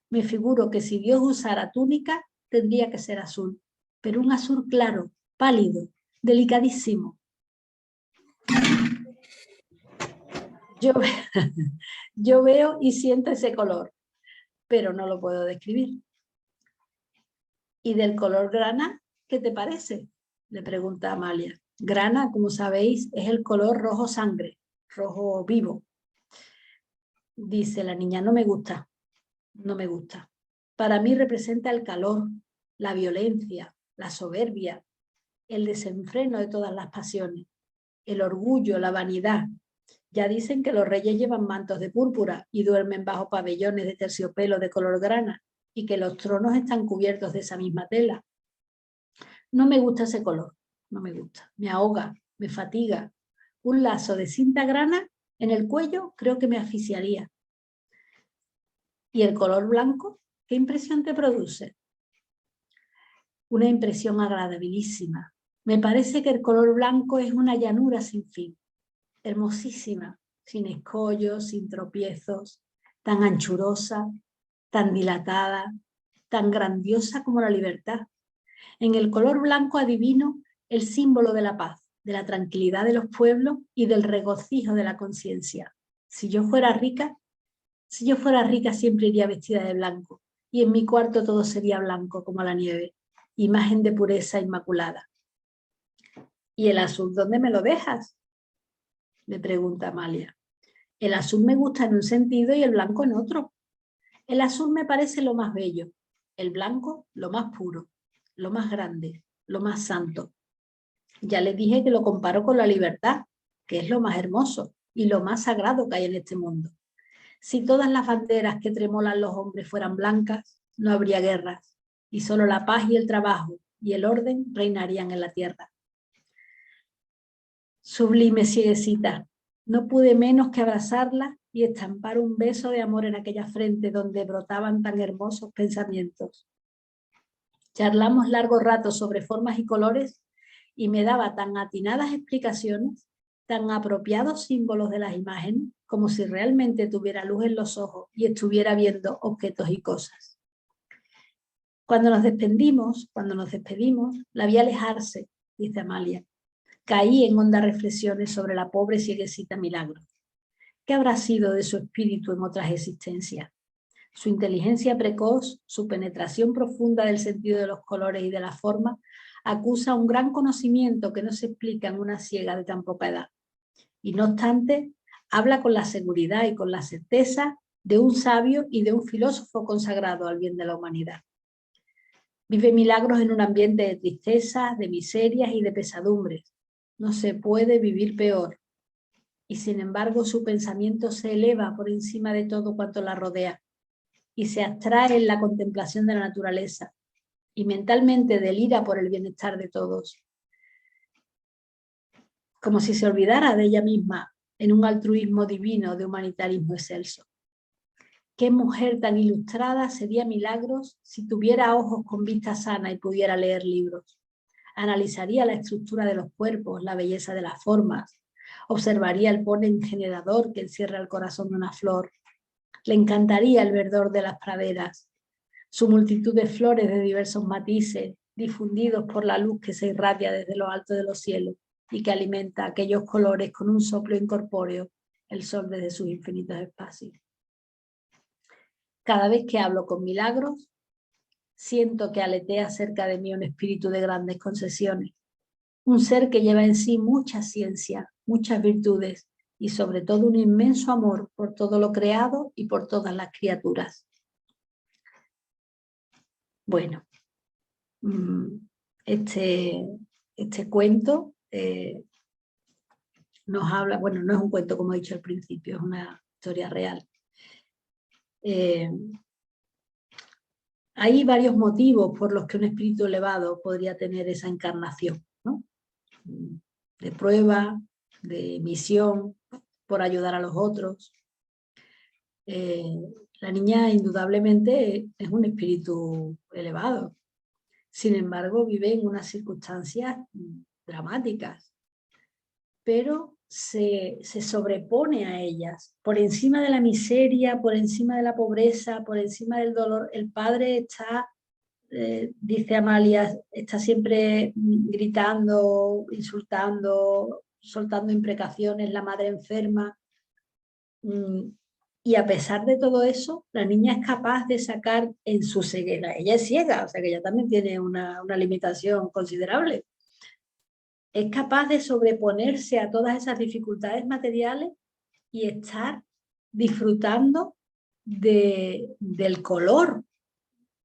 Speaker 2: Me figuro que si Dios usara túnica, tendría que ser azul, pero un azul claro, pálido, delicadísimo. Yo veo y siento ese color, pero no lo puedo describir. ¿Y del color grana, qué te parece?, le pregunta Amalia. Grana, como sabéis, es el color rojo sangre, rojo vivo. Dice la niña, no me gusta, no me gusta. Para mí representa el calor, la violencia, la soberbia, el desenfreno de todas las pasiones, el orgullo, la vanidad. Ya dicen que los reyes llevan mantos de púrpura y duermen bajo pabellones de terciopelo de color grana y que los tronos están cubiertos de esa misma tela. No me gusta ese color, no me gusta, me ahoga, me fatiga. Un lazo de cinta grana en el cuello creo que me asfixiaría. ¿Y el color blanco? ¿Qué impresión te produce? Una impresión agradabilísima. Me parece que el color blanco es una llanura sin fin, hermosísima, sin escollos, sin tropiezos, tan anchurosa, tan dilatada, tan grandiosa como la libertad. En el color blanco adivino el símbolo de la paz, de la tranquilidad de los pueblos y del regocijo de la conciencia. Si yo fuera rica siempre iría vestida de blanco y en mi cuarto todo sería blanco como la nieve, imagen de pureza inmaculada. ¿Y el azul dónde me lo dejas?, le pregunta Amalia. El azul me gusta en un sentido y el blanco en otro. El azul me parece lo más bello, el blanco lo más puro, lo más grande, lo más santo. Ya les dije que lo comparo con la libertad, que es lo más hermoso y lo más sagrado que hay en este mundo. Si todas las banderas que tremolan los hombres fueran blancas, no habría guerras, y solo la paz y el trabajo y el orden reinarían en la tierra. Sublime cieguecita, no pude menos que abrazarla y estampar un beso de amor en aquella frente donde brotaban tan hermosos pensamientos. Charlamos largo rato sobre formas y colores y me daba tan atinadas explicaciones, tan apropiados símbolos de las imágenes, como si realmente tuviera luz en los ojos y estuviera viendo objetos y cosas. Cuando nos despedimos, la vi alejarse dice Amalia. Caí en hondas reflexiones sobre la pobre cieguecita Milagros. ¿Qué habrá sido de su espíritu en otras existencias? Su inteligencia precoz, su penetración profunda del sentido de los colores y de la forma, acusa un gran conocimiento que no se explica en una ciega de tan poca edad. Y no obstante, habla con la seguridad y con la certeza de un sabio y de un filósofo consagrado al bien de la humanidad. Vive Milagros en un ambiente de tristezas, de miserias y de pesadumbres. No se puede vivir peor. Y sin embargo su pensamiento se eleva por encima de todo cuanto la rodea y se abstrae en la contemplación de la naturaleza y mentalmente delira por el bienestar de todos. Como si se olvidara de ella misma en un altruismo divino de humanitarismo excelso. ¿Qué mujer tan ilustrada sería Milagros si tuviera ojos con vista sana y pudiera leer libros? Analizaría la estructura de los cuerpos, la belleza de las formas, observaría el polen generador que encierra el corazón de una flor. Le encantaría el verdor de las praderas, su multitud de flores de diversos matices, difundidos por la luz que se irradia desde lo alto de los cielos y que alimenta aquellos colores con un soplo incorpóreo, el sol desde sus infinitos espacios. Cada vez que hablo con Milagros, siento que aletea cerca de mí un espíritu de grandes concesiones, un ser que lleva en sí mucha ciencia, muchas virtudes y sobre todo un inmenso amor por todo lo creado y por todas las criaturas. Bueno, este cuento nos habla, bueno, no es un cuento como he dicho al principio, es una historia real. Hay varios motivos por los que un espíritu elevado podría tener esa encarnación, ¿no? De prueba, de misión, por ayudar a los otros. La niña indudablemente es un espíritu elevado. Sin embargo, vive en unas circunstancias dramáticas, pero se sobrepone a ellas. Por encima de la miseria, por encima de la pobreza, por encima del dolor, el padre está, dice Amalia, está siempre gritando, insultando, soltando imprecaciones, la madre enferma. Y a pesar de todo eso, la niña es capaz de sacar en su ceguera. Ella es ciega, o sea que ella también tiene una limitación considerable. Es capaz de sobreponerse a todas esas dificultades materiales y estar disfrutando del color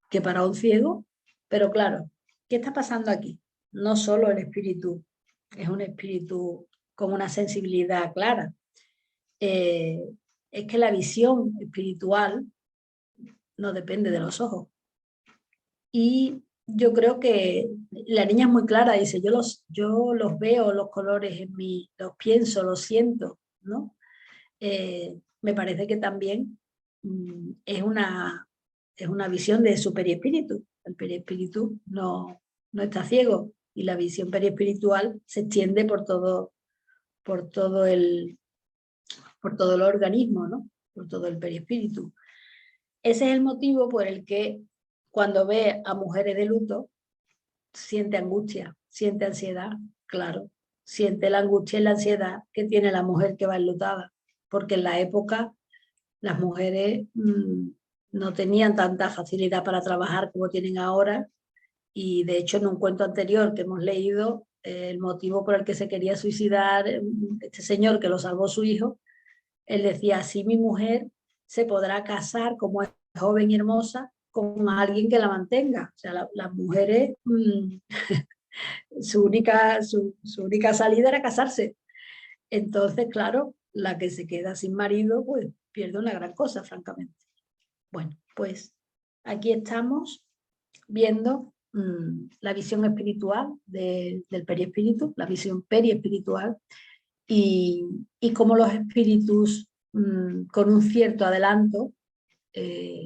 Speaker 2: que para un ciego. Pero claro, ¿qué está pasando aquí? No solo el espíritu, es un espíritu con una sensibilidad clara. Es que la visión espiritual no depende de los ojos. Y yo creo que la niña es muy clara, dice, yo los veo, los colores en mí, los pienso, los siento, ¿no? Me parece que también es una visión de su periespíritu. El periespíritu no está ciego y la visión periespiritual se extiende por todo el organismo, ¿no? Por todo el perispíritu. Ese es el motivo por el que cuando ve a mujeres de luto, siente angustia, siente ansiedad, claro. Siente la angustia y la ansiedad que tiene la mujer que va enlutada, porque en la época las mujeres no tenían tanta facilidad para trabajar como tienen ahora, y de hecho en un cuento anterior que hemos leído, el motivo por el que se quería suicidar este señor que lo salvó su hijo, él decía, así mi mujer se podrá casar como es joven y hermosa con alguien que la mantenga. O sea, las mujeres, su única salida era casarse. Entonces, claro, la que se queda sin marido, pues pierde una gran cosa, francamente. Bueno, pues aquí estamos viendo la visión espiritual del periespíritu, la visión periespiritual, y cómo los espíritus con un cierto adelanto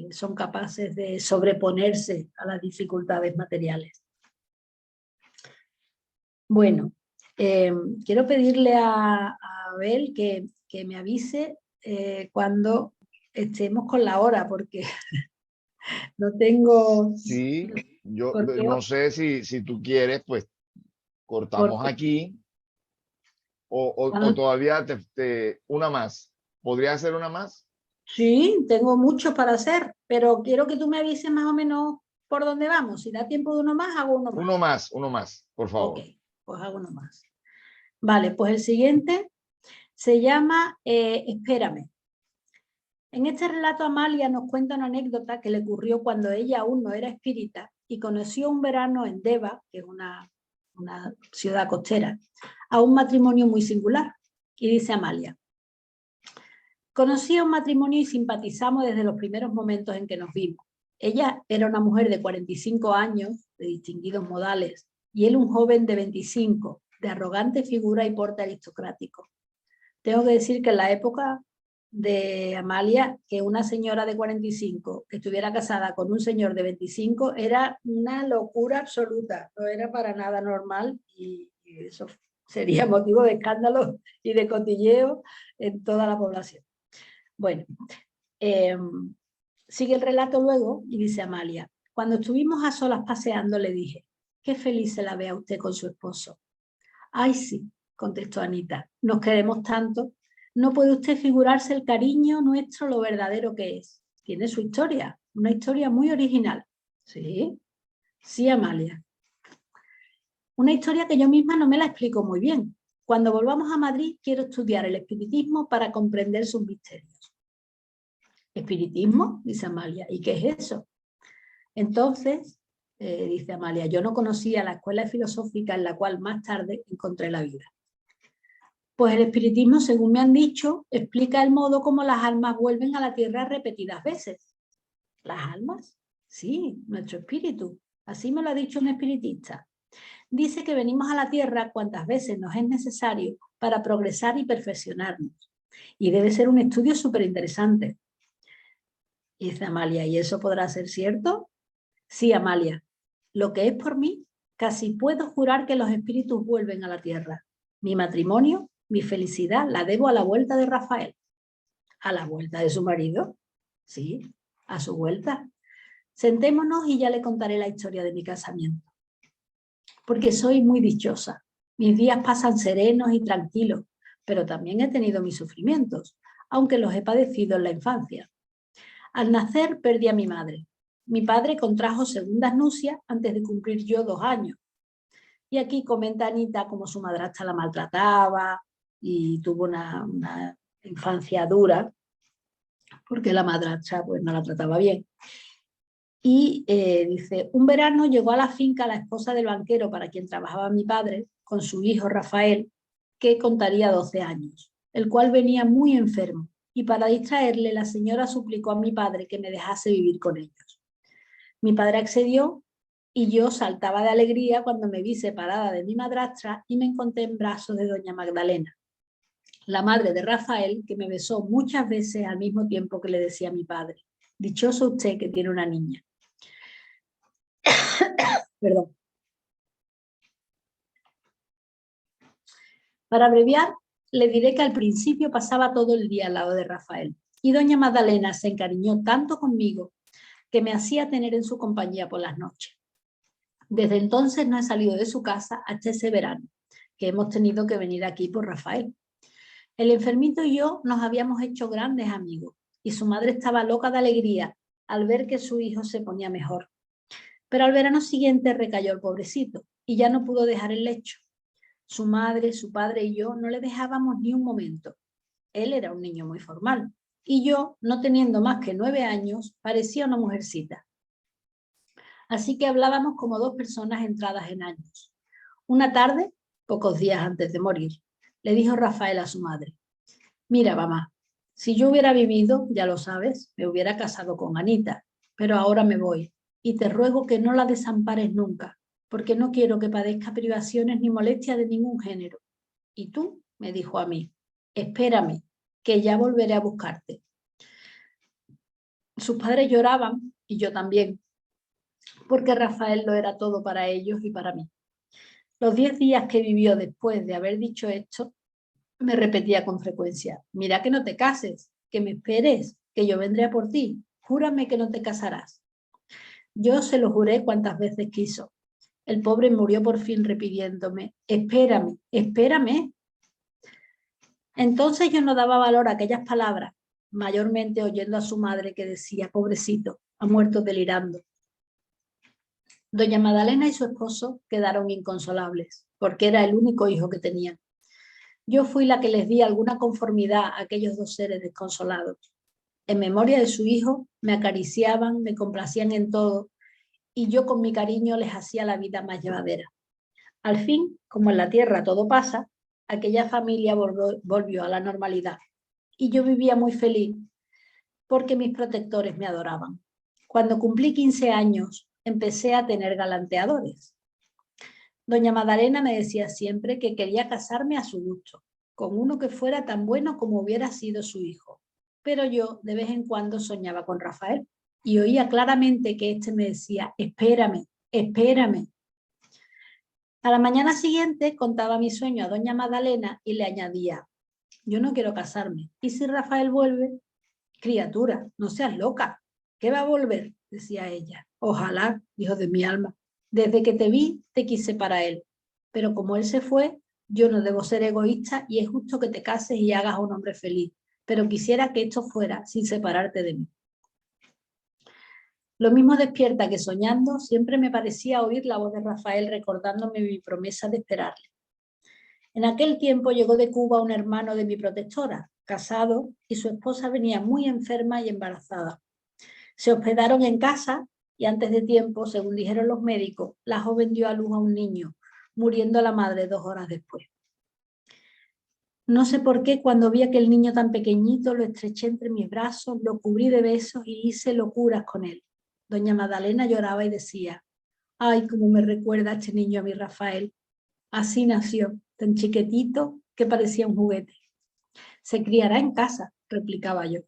Speaker 2: son capaces de sobreponerse a las dificultades materiales. Bueno, quiero pedirle a Abel que me avise cuando estemos con la hora, porque no tengo...
Speaker 1: Sí, yo
Speaker 2: porque
Speaker 1: no sé si tú quieres, pues Cortamos
Speaker 2: Porque
Speaker 1: aquí. O
Speaker 2: cuando-
Speaker 1: todavía una más. ¿Podría hacer una más?
Speaker 2: sí, tengo mucho para hacer, pero quiero que tú me avises más o menos por dónde vamos. Si da tiempo de uno más, hago uno más.
Speaker 1: Uno más, por
Speaker 2: Ok,
Speaker 1: favor.
Speaker 2: pues hago uno más. Vale, pues el siguiente se llama Espérame. En este relato Amalia nos cuenta una anécdota que le ocurrió cuando ella aún no era espírita y conoció un verano en Deva, que es una ciudad costera, a un matrimonio muy singular. Y dice Amalia: conocí a un matrimonio y simpatizamos desde los primeros momentos en que nos vimos. Ella era una mujer de 45 años, de distinguidos modales, y él un joven de 25, de arrogante figura y porte aristocrático. Tengo que decir que en la época de Amalia, que una señora de 45 que estuviera casada con un señor de 25 era una locura absoluta, no era para nada normal y eso sería motivo de escándalo y de cotilleo en toda la población. Bueno, sigue el relato luego y dice Amalia: cuando estuvimos a solas paseando le dije, qué feliz se la ve a usted con su esposo. Ay, sí, contestó Anita, nos queremos tanto. No puede usted figurarse el cariño nuestro, lo verdadero que es. Tiene su historia, una historia muy original. Sí, sí, Amalia. Una historia que yo misma no me la explico muy bien. Cuando volvamos a Madrid quiero estudiar el espiritismo para comprender sus misterios. ¿Espiritismo? Dice Amalia. ¿Y qué es eso? Entonces, dice Amalia, yo no conocía la escuela filosófica en la cual más tarde encontré la vida. Pues el espiritismo, según me han dicho, explica el modo como las almas vuelven a la tierra repetidas veces. ¿Las almas? Sí, nuestro espíritu. Así me lo ha dicho un espiritista. Dice que venimos a la tierra cuantas veces nos es necesario para progresar y perfeccionarnos. Y debe ser un estudio súper interesante. Dice Amalia, ¿y eso podrá ser cierto? Sí, Amalia. Lo que es por mí, casi puedo jurar que los espíritus vuelven a la tierra. Mi matrimonio, mi felicidad, la debo a la vuelta de Rafael. ¿A la vuelta de su marido? Sí, a su vuelta. Sentémonos y ya le contaré la historia de mi casamiento. Porque soy muy dichosa. Mis días pasan serenos y tranquilos, pero también he tenido mis sufrimientos, aunque los he padecido en la infancia. Al nacer perdí a mi madre. Mi padre contrajo segundas nupcias antes de cumplir yo 2 años. Y aquí comenta Anita cómo su madrastra la maltrataba y tuvo una infancia dura, porque la madrastra pues, no la trataba bien. Y dice, un verano llegó a la finca la esposa del banquero para quien trabajaba mi padre, con su hijo Rafael, que contaría 12 años, el cual venía muy enfermo. Y para distraerle, la señora suplicó a mi padre que me dejase vivir con ellos. Mi padre accedió y yo saltaba de alegría cuando me vi separada de mi madrastra y me encontré en brazos de doña Magdalena, la madre de Rafael, que me besó muchas veces al mismo tiempo que le decía a mi padre, dichoso usted que tiene una niña. Perdón. Para abreviar, le diré que al principio pasaba todo el día al lado de Rafael y doña Magdalena se encariñó tanto conmigo que me hacía tener en su compañía por las noches. Desde entonces no he salido de su casa hasta ese verano, que hemos tenido que venir aquí por Rafael. El enfermito y yo nos habíamos hecho grandes amigos y su madre estaba loca de alegría al ver que su hijo se ponía mejor. Pero al verano siguiente recayó el pobrecito y ya no pudo dejar el lecho. Su madre, su padre y yo no le dejábamos ni un momento. Él era un niño muy formal y yo, no teniendo más que 9 años, parecía una mujercita. Así que hablábamos como dos personas entradas en años. Una tarde, pocos días antes de morir, le dijo Rafael a su madre, mira, mamá, si yo hubiera vivido, ya lo sabes, me hubiera casado con Anita, pero ahora me voy y te ruego que no la desampares nunca, porque no quiero que padezca privaciones ni molestias de ningún género. Y tú, me dijo a mí, espérame, que ya volveré a buscarte. Sus padres lloraban y yo también, porque Rafael lo era todo para ellos y para mí. Los 10 días que vivió después de haber dicho esto, me repetía con frecuencia, mira que no te cases, que me esperes, que yo vendré a por ti, júrame que no te casarás. Yo se lo juré cuantas veces quiso, El pobre murió por fin repitiéndome, espérame, espérame. Entonces yo no daba valor a aquellas palabras, mayormente oyendo a su madre que decía, pobrecito, ha muerto delirando. Doña Magdalena y su esposo quedaron inconsolables, porque era el único hijo que tenían. Yo fui la que les di alguna conformidad a aquellos dos seres desconsolados. En memoria de su hijo, me acariciaban, me complacían en todo, y yo con mi cariño les hacía la vida más llevadera. Al fin, como en la tierra todo pasa, aquella familia volvió a la normalidad, y yo vivía muy feliz, porque mis protectores me adoraban. Cuando cumplí 15 años, empecé a tener galanteadores. Doña Magdalena me decía siempre que quería casarme a su gusto, con uno que fuera tan bueno como hubiera sido su hijo. Pero yo de vez en cuando soñaba con Rafael y oía claramente que éste me decía, espérame, espérame. A la mañana siguiente contaba mi sueño a doña Magdalena y le añadía, yo no quiero casarme. ¿Y si Rafael vuelve? Criatura, no seas loca. ¿Qué va a volver? Decía ella. Ojalá, hijo de mi alma. Desde que te vi, te quise para él. Pero como él se fue, yo no debo ser egoísta y es justo que te cases y hagas a un hombre feliz. Pero quisiera que esto fuera sin separarte de mí. Lo mismo despierta que soñando, siempre me parecía oír la voz de Rafael recordándome mi promesa de esperarle. En aquel tiempo llegó de Cuba un hermano de mi protectora, casado, y su esposa venía muy enferma y embarazada. Se hospedaron en casa y antes de tiempo, según dijeron los médicos, la joven dio a luz a un niño, muriendo la madre 2 horas después. No sé por qué, cuando vi aquel niño tan pequeñito, lo estreché entre mis brazos, lo cubrí de besos y hice locuras con él. Doña Magdalena lloraba y decía, ay, cómo me recuerda este niño a mi Rafael. Así nació, tan chiquitito que parecía un juguete. Se criará en casa, replicaba yo.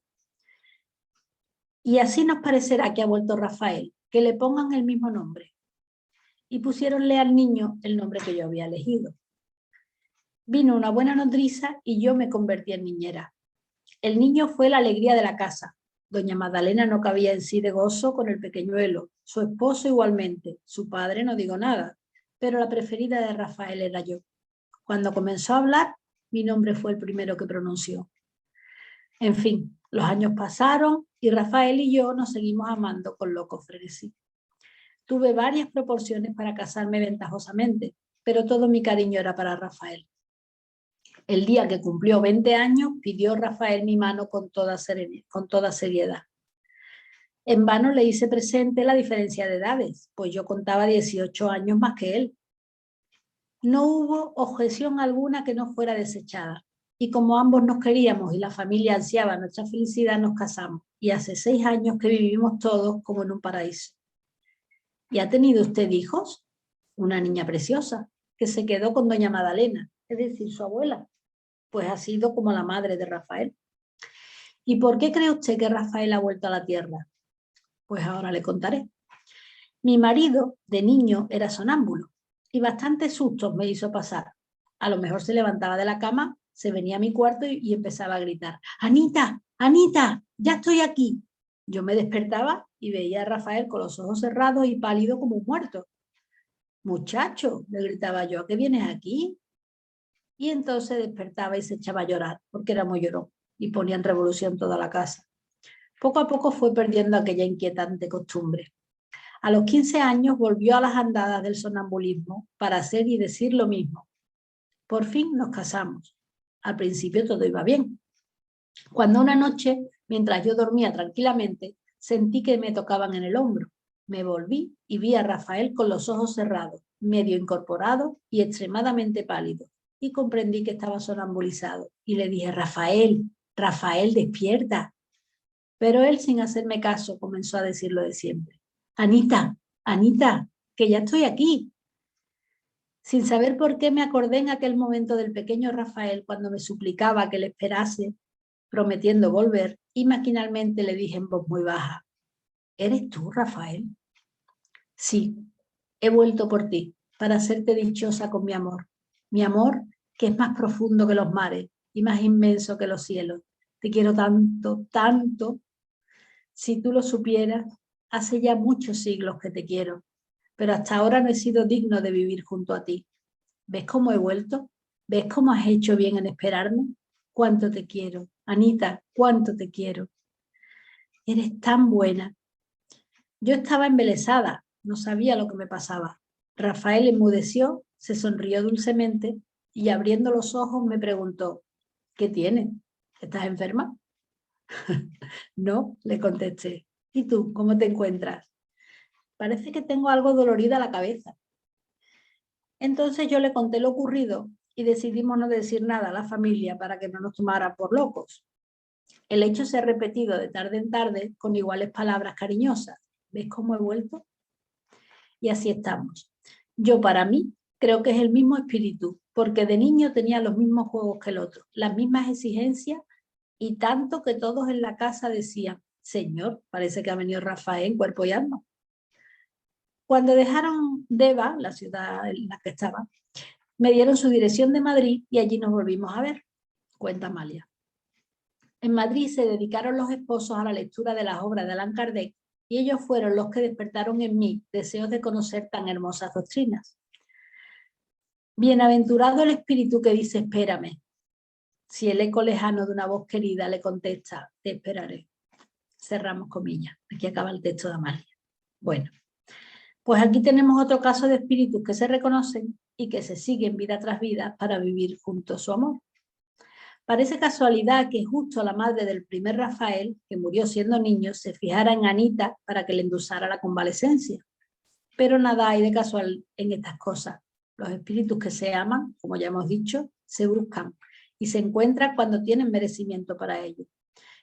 Speaker 2: Y así nos parecerá que ha vuelto Rafael, que le pongan el mismo nombre. Y pusiéronle al niño el nombre que yo había elegido. Vino una buena nodriza y yo me convertí en niñera. El niño fue la alegría de la casa. Doña Magdalena no cabía en sí de gozo con el pequeñuelo, su esposo igualmente, su padre no digo nada, pero la preferida de Rafael era yo. Cuando comenzó a hablar, mi nombre fue el primero que pronunció. En fin, los años pasaron y Rafael y yo nos seguimos amando con loco frenesí. Tuve varias proporciones para casarme ventajosamente, pero todo mi cariño era para Rafael. El día que cumplió 20 años, pidió Rafael mi mano con toda seriedad. En vano le hice presente la diferencia de edades, pues yo contaba 18 años más que él. No hubo objeción alguna que no fuera desechada. Y como ambos nos queríamos y la familia ansiaba nuestra felicidad, nos casamos. Y hace 6 años que vivimos todos como en un paraíso. ¿Y ha tenido usted hijos? Una niña preciosa, que se quedó con doña Magdalena, es decir, su abuela. Pues ha sido como la madre de Rafael. ¿Y por qué cree usted que Rafael ha vuelto a la tierra? Pues ahora le contaré. Mi marido, de niño, era sonámbulo y bastantes sustos me hizo pasar. A lo mejor se levantaba de la cama, se venía a mi cuarto y empezaba a gritar, Anita, Anita, ya estoy aquí. Yo me despertaba y veía a Rafael con los ojos cerrados y pálido como un muerto. Muchacho, le gritaba yo, ¿a qué vienes aquí? Y entonces despertaba y se echaba a llorar, porque era muy llorón, y ponía en revolución toda la casa. Poco a poco fue perdiendo aquella inquietante costumbre. A los 15 años volvió a las andadas del sonambulismo para hacer y decir lo mismo. Por fin nos casamos. Al principio todo iba bien. Cuando una noche, mientras yo dormía tranquilamente, sentí que me tocaban en el hombro. Me volví y vi a Rafael con los ojos cerrados, medio incorporado y extremadamente pálido. Y comprendí que estaba sonambulizado. Y le dije, Rafael, Rafael, despierta. Pero él, sin hacerme caso, comenzó a decir lo de siempre. Anita, Anita, que ya estoy aquí. Sin saber por qué me acordé en aquel momento del pequeño Rafael cuando me suplicaba que le esperase, prometiendo volver, y maquinalmente le dije en voz muy baja, ¿eres tú, Rafael? Sí, he vuelto por ti, para hacerte dichosa con mi amor que es más profundo que los mares y más inmenso que los cielos. Te quiero tanto, tanto. Si tú lo supieras, hace ya muchos siglos que te quiero. pero hasta ahora no he sido digno de vivir junto a ti. ¿Ves cómo he vuelto? ¿Ves cómo has hecho bien en esperarme? Cuánto te quiero, Anita, cuánto te quiero. Eres tan buena. Yo estaba embelesada, no sabía lo que me pasaba. Rafael enmudeció, se sonrió dulcemente y abriendo los ojos me preguntó, ¿qué tienes? ¿Estás enferma? No, le contesté. ¿Y tú, cómo te encuentras? Parece que tengo algo dolorida la cabeza. Entonces yo le conté lo ocurrido y decidimos no decir nada a la familia para que no nos tomara por locos. El hecho se ha repetido de tarde en tarde con iguales palabras cariñosas. ¿Ves cómo he vuelto? Y así estamos. Yo para mí creo que es el mismo espíritu, porque de niño tenía los mismos juegos que el otro, las mismas exigencias y tanto que todos en la casa decían, Señor, parece que ha venido Rafael en cuerpo y alma. Cuando dejaron Deva, la ciudad en la que estaba, me dieron su dirección de Madrid y allí nos volvimos a ver, cuenta Amalia. En Madrid se dedicaron los esposos a la lectura de las obras de Allan Kardec y ellos fueron los que despertaron en mí deseos de conocer tan hermosas doctrinas. Bienaventurado el espíritu que dice espérame, si el eco lejano de una voz querida le contesta, te esperaré. Cerramos comillas. Aquí acaba el texto de Amalia. Bueno, pues aquí tenemos otro caso de espíritus que se reconocen y que se siguen vida tras vida para vivir juntos su amor. Parece casualidad que justo la madre del primer Rafael, que murió siendo niño, se fijara en Anita para que le endulzara la convalecencia. Pero nada hay de casual en estas cosas. Los espíritus que se aman, como ya hemos dicho, se buscan y se encuentran cuando tienen merecimiento para ello.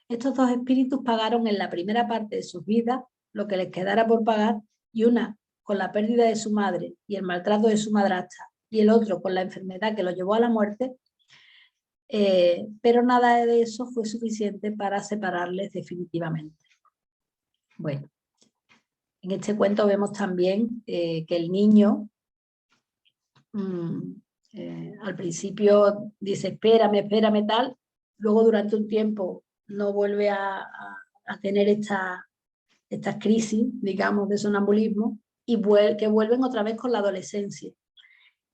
Speaker 2: Estos dos espíritus pagaron en la primera parte de sus vidas lo que les quedara por pagar y una con la pérdida de su madre y el maltrato de su madrastra y el otro con la enfermedad que lo llevó a la muerte, pero nada de eso fue suficiente para separarles definitivamente. Bueno, en este cuento vemos también que el niño al principio dice espérame, espérame tal, luego durante un tiempo no vuelve a tener estas crisis, digamos, de sonambulismo y que vuelven otra vez con la adolescencia.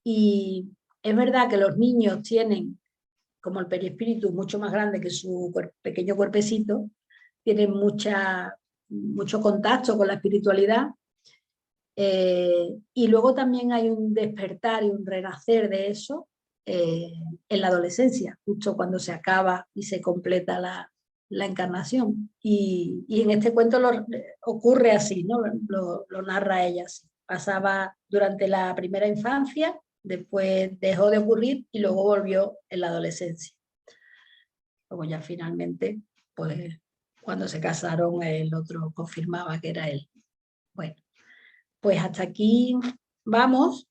Speaker 2: Y es verdad que los niños tienen, como el perispíritu mucho más grande que su pequeño cuerpecito, tienen mucho contacto con la espiritualidad. Y luego también hay un despertar y un renacer de eso en la adolescencia, justo cuando se acaba y se completa la encarnación. Y en este cuento ocurre así, ¿no? Lo narra ella así. Pasaba durante la primera infancia, después dejó de ocurrir y luego volvió en la adolescencia. Luego ya finalmente, pues cuando se casaron, el otro confirmaba que era él. Bueno. Pues hasta aquí vamos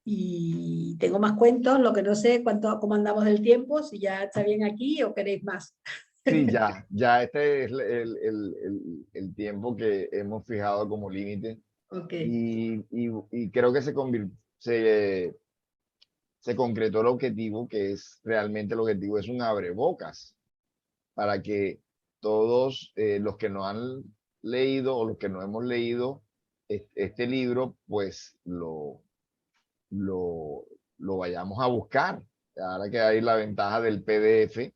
Speaker 2: y tengo más cuentos, lo que no sé cómo andamos del tiempo, si ya está bien aquí o queréis más.
Speaker 1: Sí, ya este es el tiempo que hemos fijado como límite.
Speaker 2: Okay.
Speaker 1: Y creo que se concretó el objetivo, que es realmente el objetivo, es un abrebocas para que todos los que no han leído o los que no hemos leído este libro, pues lo vayamos a buscar. Ahora que hay la ventaja del PDF,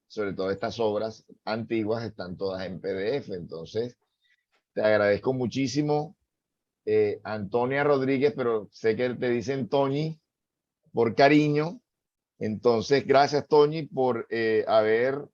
Speaker 1: sobre todo estas obras antiguas están todas en PDF. Entonces, te agradezco muchísimo, Antonia Rodríguez, pero sé que te dicen Toñi por cariño. Entonces, gracias, Toñi, por haber...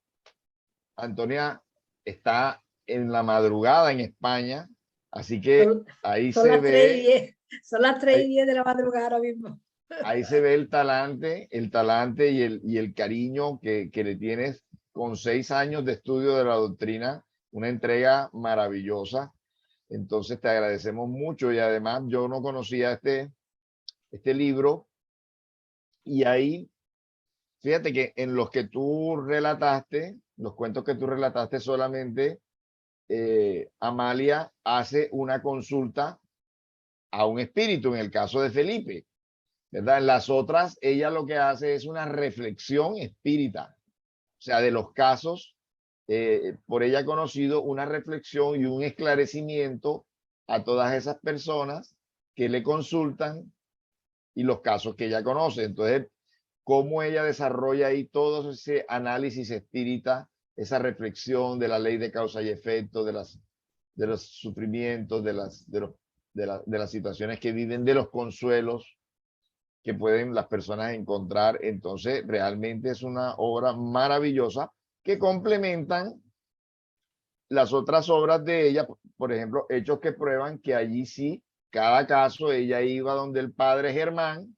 Speaker 1: Antonia está en la madrugada en España, así que
Speaker 2: Son,
Speaker 1: ahí
Speaker 2: son
Speaker 1: se
Speaker 2: las 3 y
Speaker 1: ve,
Speaker 2: 10, son las 3 y
Speaker 1: ahí,
Speaker 2: 10 de la madrugada ahora mismo.
Speaker 1: ahí se ve el talante y el cariño que le tienes con 6 años de estudio de la doctrina, una entrega maravillosa. Entonces te agradecemos mucho y además yo no conocía este libro y ahí, fíjate que en los que tú relataste, los cuentos que tú relataste solamente, Amalia hace una consulta a un espíritu, en el caso de Felipe, ¿verdad? En las otras, ella lo que hace es una reflexión espírita, o sea, de los casos, por ella conocido, una reflexión y un esclarecimiento a todas esas personas que le consultan y los casos que ella conoce. Entonces, cómo ella desarrolla ahí todo ese análisis espírita, esa reflexión de la ley de causa y efecto, de los sufrimientos, de las situaciones que viven, de los consuelos que pueden las personas encontrar. Entonces, realmente es una obra maravillosa que complementan las otras obras de ella, por ejemplo, Hechos que prueban que allí sí, cada caso, ella iba donde el padre Germán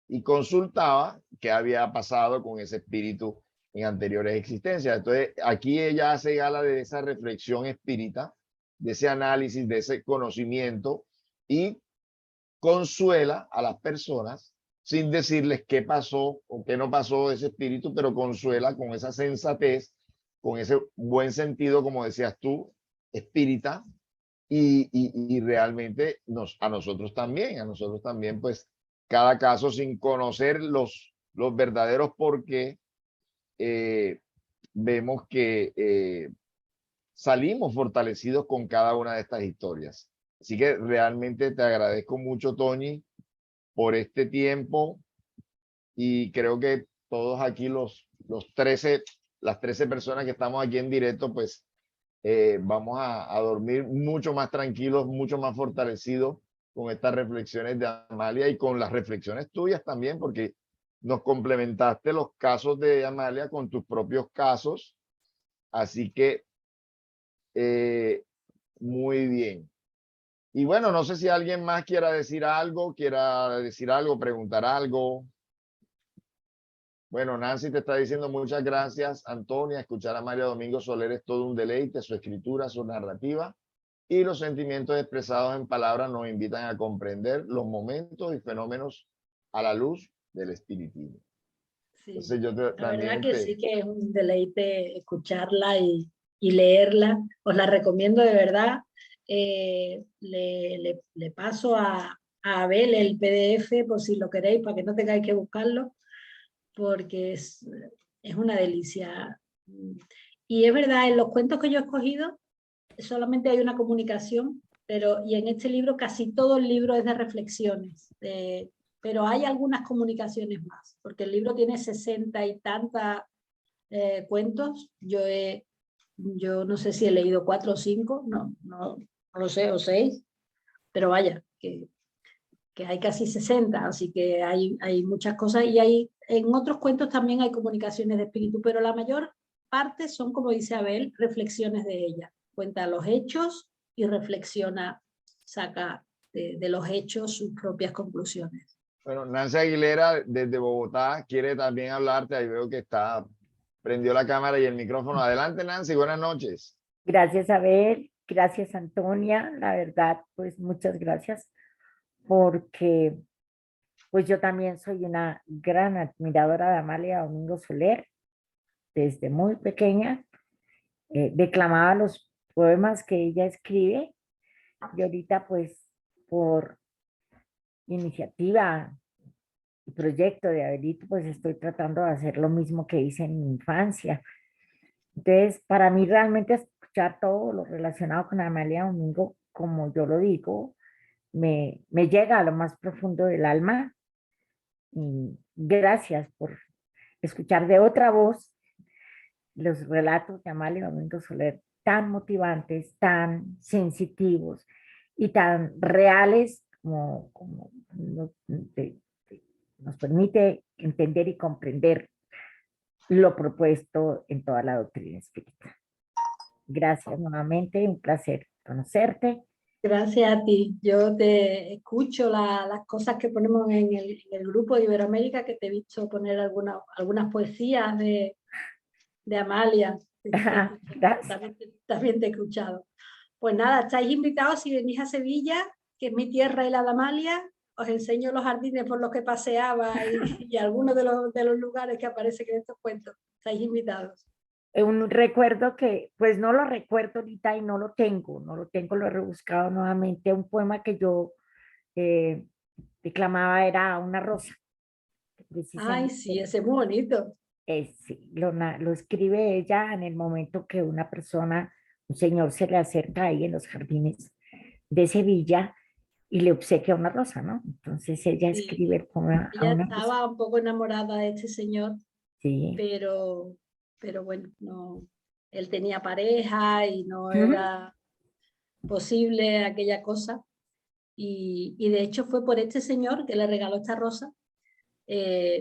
Speaker 1: y consultaba qué había pasado con ese espíritu en anteriores existencias. Entonces, aquí ella hace gala de esa reflexión espírita, de ese análisis, de ese conocimiento, y consuela a las personas sin decirles qué pasó o qué no pasó de ese espíritu, pero consuela con esa sensatez, con ese buen sentido, como decías tú, espírita, y realmente a nosotros también, pues cada caso sin conocer los verdaderos por qué, vemos que salimos fortalecidos con cada una de estas historias. Así que realmente te agradezco mucho, Tony, por este tiempo, y creo que todos aquí las 13 personas que estamos aquí en directo, pues vamos a dormir mucho más tranquilos, mucho más fortalecidos con estas reflexiones de Amalia y con las reflexiones tuyas también, porque nos complementaste los casos de Amalia con tus propios casos. Así que muy bien. Y bueno, no sé si alguien más quiera decir algo, preguntar algo. Bueno, Nancy te está diciendo muchas gracias, Antonia. Escuchar a María Domingo Soler es todo un deleite, su escritura, su narrativa y los sentimientos expresados en palabras nos invitan a comprender los momentos y fenómenos a la luz del espiritismo.
Speaker 2: Sí,
Speaker 1: Entonces yo
Speaker 2: la verdad
Speaker 1: también
Speaker 2: que sí que es un deleite escucharla y leerla. Os la recomiendo de verdad. Le paso a Abel el PDF por si lo queréis, para que no tengáis que buscarlo, porque es una delicia. Y es verdad, en los cuentos que yo he escogido solamente hay una comunicación, y en este libro casi todo el libro es de reflexiones, pero hay algunas comunicaciones más, porque el libro tiene 60 y tantas cuentos. Yo no sé si he leído 4 o 5, no lo sé, o 6, pero vaya, que hay casi 60, así que hay muchas cosas, y en otros cuentos también hay comunicaciones de espíritu, pero la mayor parte son, como dice Abel, reflexiones de ella. Cuenta los hechos y reflexiona, saca de los hechos sus propias conclusiones.
Speaker 1: Bueno, Nancy Aguilera desde Bogotá quiere también hablarte. Ahí veo que prendió la cámara y el micrófono. Adelante, Nancy, buenas noches.
Speaker 3: Gracias, Abel. Gracias, Antonia. La verdad, pues muchas gracias, porque pues yo también soy una gran admiradora de Amalia Domingo Soler. Desde muy pequeña declamaba los poemas que ella escribe, y ahorita pues por iniciativa y proyecto de Abelito pues estoy tratando de hacer lo mismo que hice en mi infancia. Entonces, para mí realmente escuchar todo lo relacionado con Amalia Domingo, como yo lo digo, me llega a lo más profundo del alma. Y gracias por escuchar de otra voz los relatos de Amalia Domingo Soler, tan motivantes, tan sensitivos y tan reales como nos permite entender y comprender lo propuesto en toda la doctrina espírita. Gracias nuevamente, un placer conocerte.
Speaker 2: Gracias a ti. Yo te escucho las cosas que ponemos en el grupo de Iberoamérica, que te he visto poner algunas poesías de Amalia.
Speaker 3: Gracias.
Speaker 2: También te he escuchado. Pues nada, estáis invitados si venís a Sevilla, que es mi tierra y la de Amalia. Os enseño los jardines por los que paseaba y algunos de los lugares que aparecen en estos cuentos. Estáis invitados.
Speaker 3: Un recuerdo que, pues no lo recuerdo ahorita y no lo tengo, lo he rebuscado nuevamente. Un poema que yo declamaba era Una rosa.
Speaker 2: Ay, sí, ese es muy bonito.
Speaker 3: Sí, lo escribe ella en el momento que una persona, un señor se le acerca ahí en los jardines de Sevilla y le obsequia una rosa, ¿no? Entonces ella
Speaker 2: Sí.
Speaker 3: escribe el poema a
Speaker 2: Ella
Speaker 3: una rosa.
Speaker 2: estaba un poco enamorada de este señor,
Speaker 3: Sí.
Speaker 2: pero bueno, no, él tenía pareja y no
Speaker 3: Ujú.
Speaker 2: era posible aquella cosa. Y de hecho fue por este señor que le regaló esta rosa,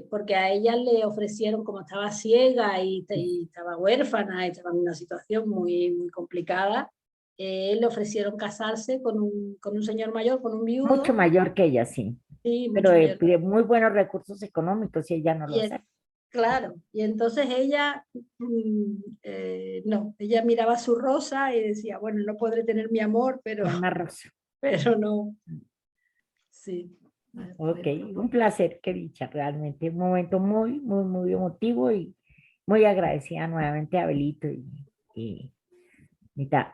Speaker 2: porque a ella le ofrecieron, como estaba ciega y estaba huérfana, y estaba en una situación muy, muy complicada, le ofrecieron casarse con un señor mayor, con un viudo,
Speaker 3: Mucho mayor que ella, sí,
Speaker 2: sí,
Speaker 3: pero
Speaker 2: mucho mayor.
Speaker 3: de muy buenos recursos económicos y ella no lo
Speaker 2: Y
Speaker 3: acepta.
Speaker 2: claro, y entonces ella, no, ella miraba su rosa y decía, bueno, no podré tener mi amor, pero,
Speaker 3: Una rosa.
Speaker 2: pero no, sí.
Speaker 3: Ok, un placer, qué dicha, realmente un momento muy, muy, muy emotivo y muy agradecida nuevamente a Abelito y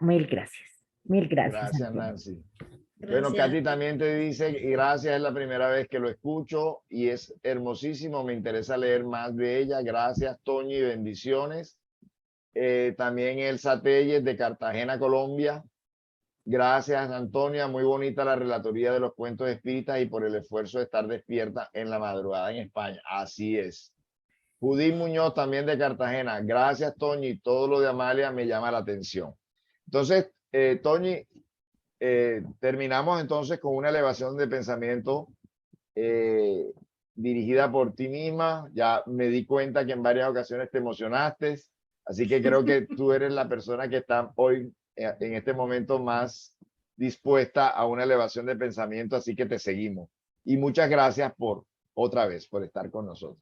Speaker 3: mil gracias. Mil gracias,
Speaker 1: Gracias,
Speaker 3: Antonio.
Speaker 1: Nancy. Bueno,
Speaker 2: Gracias.
Speaker 1: Katy también te dice, y gracias, es la primera vez que lo escucho y es hermosísimo, me interesa leer más de ella. Gracias, Toñi, bendiciones. También Elsa Telles de Cartagena, Colombia. Gracias, Antonia, muy bonita la relatoría de los cuentos espíritas y por el esfuerzo de estar despierta en la madrugada en España. Así es. Judí Muñoz también de Cartagena. Gracias, Toñi, todo lo de Amalia me llama la atención. Entonces, Toñi, terminamos entonces con una elevación de pensamiento dirigida por ti misma. Ya me di cuenta que en varias ocasiones te emocionaste, así que creo que tú eres la persona que está hoy, en este momento, más dispuesta a una elevación de pensamiento, así que te seguimos. Y muchas gracias por otra vez, por estar con nosotros.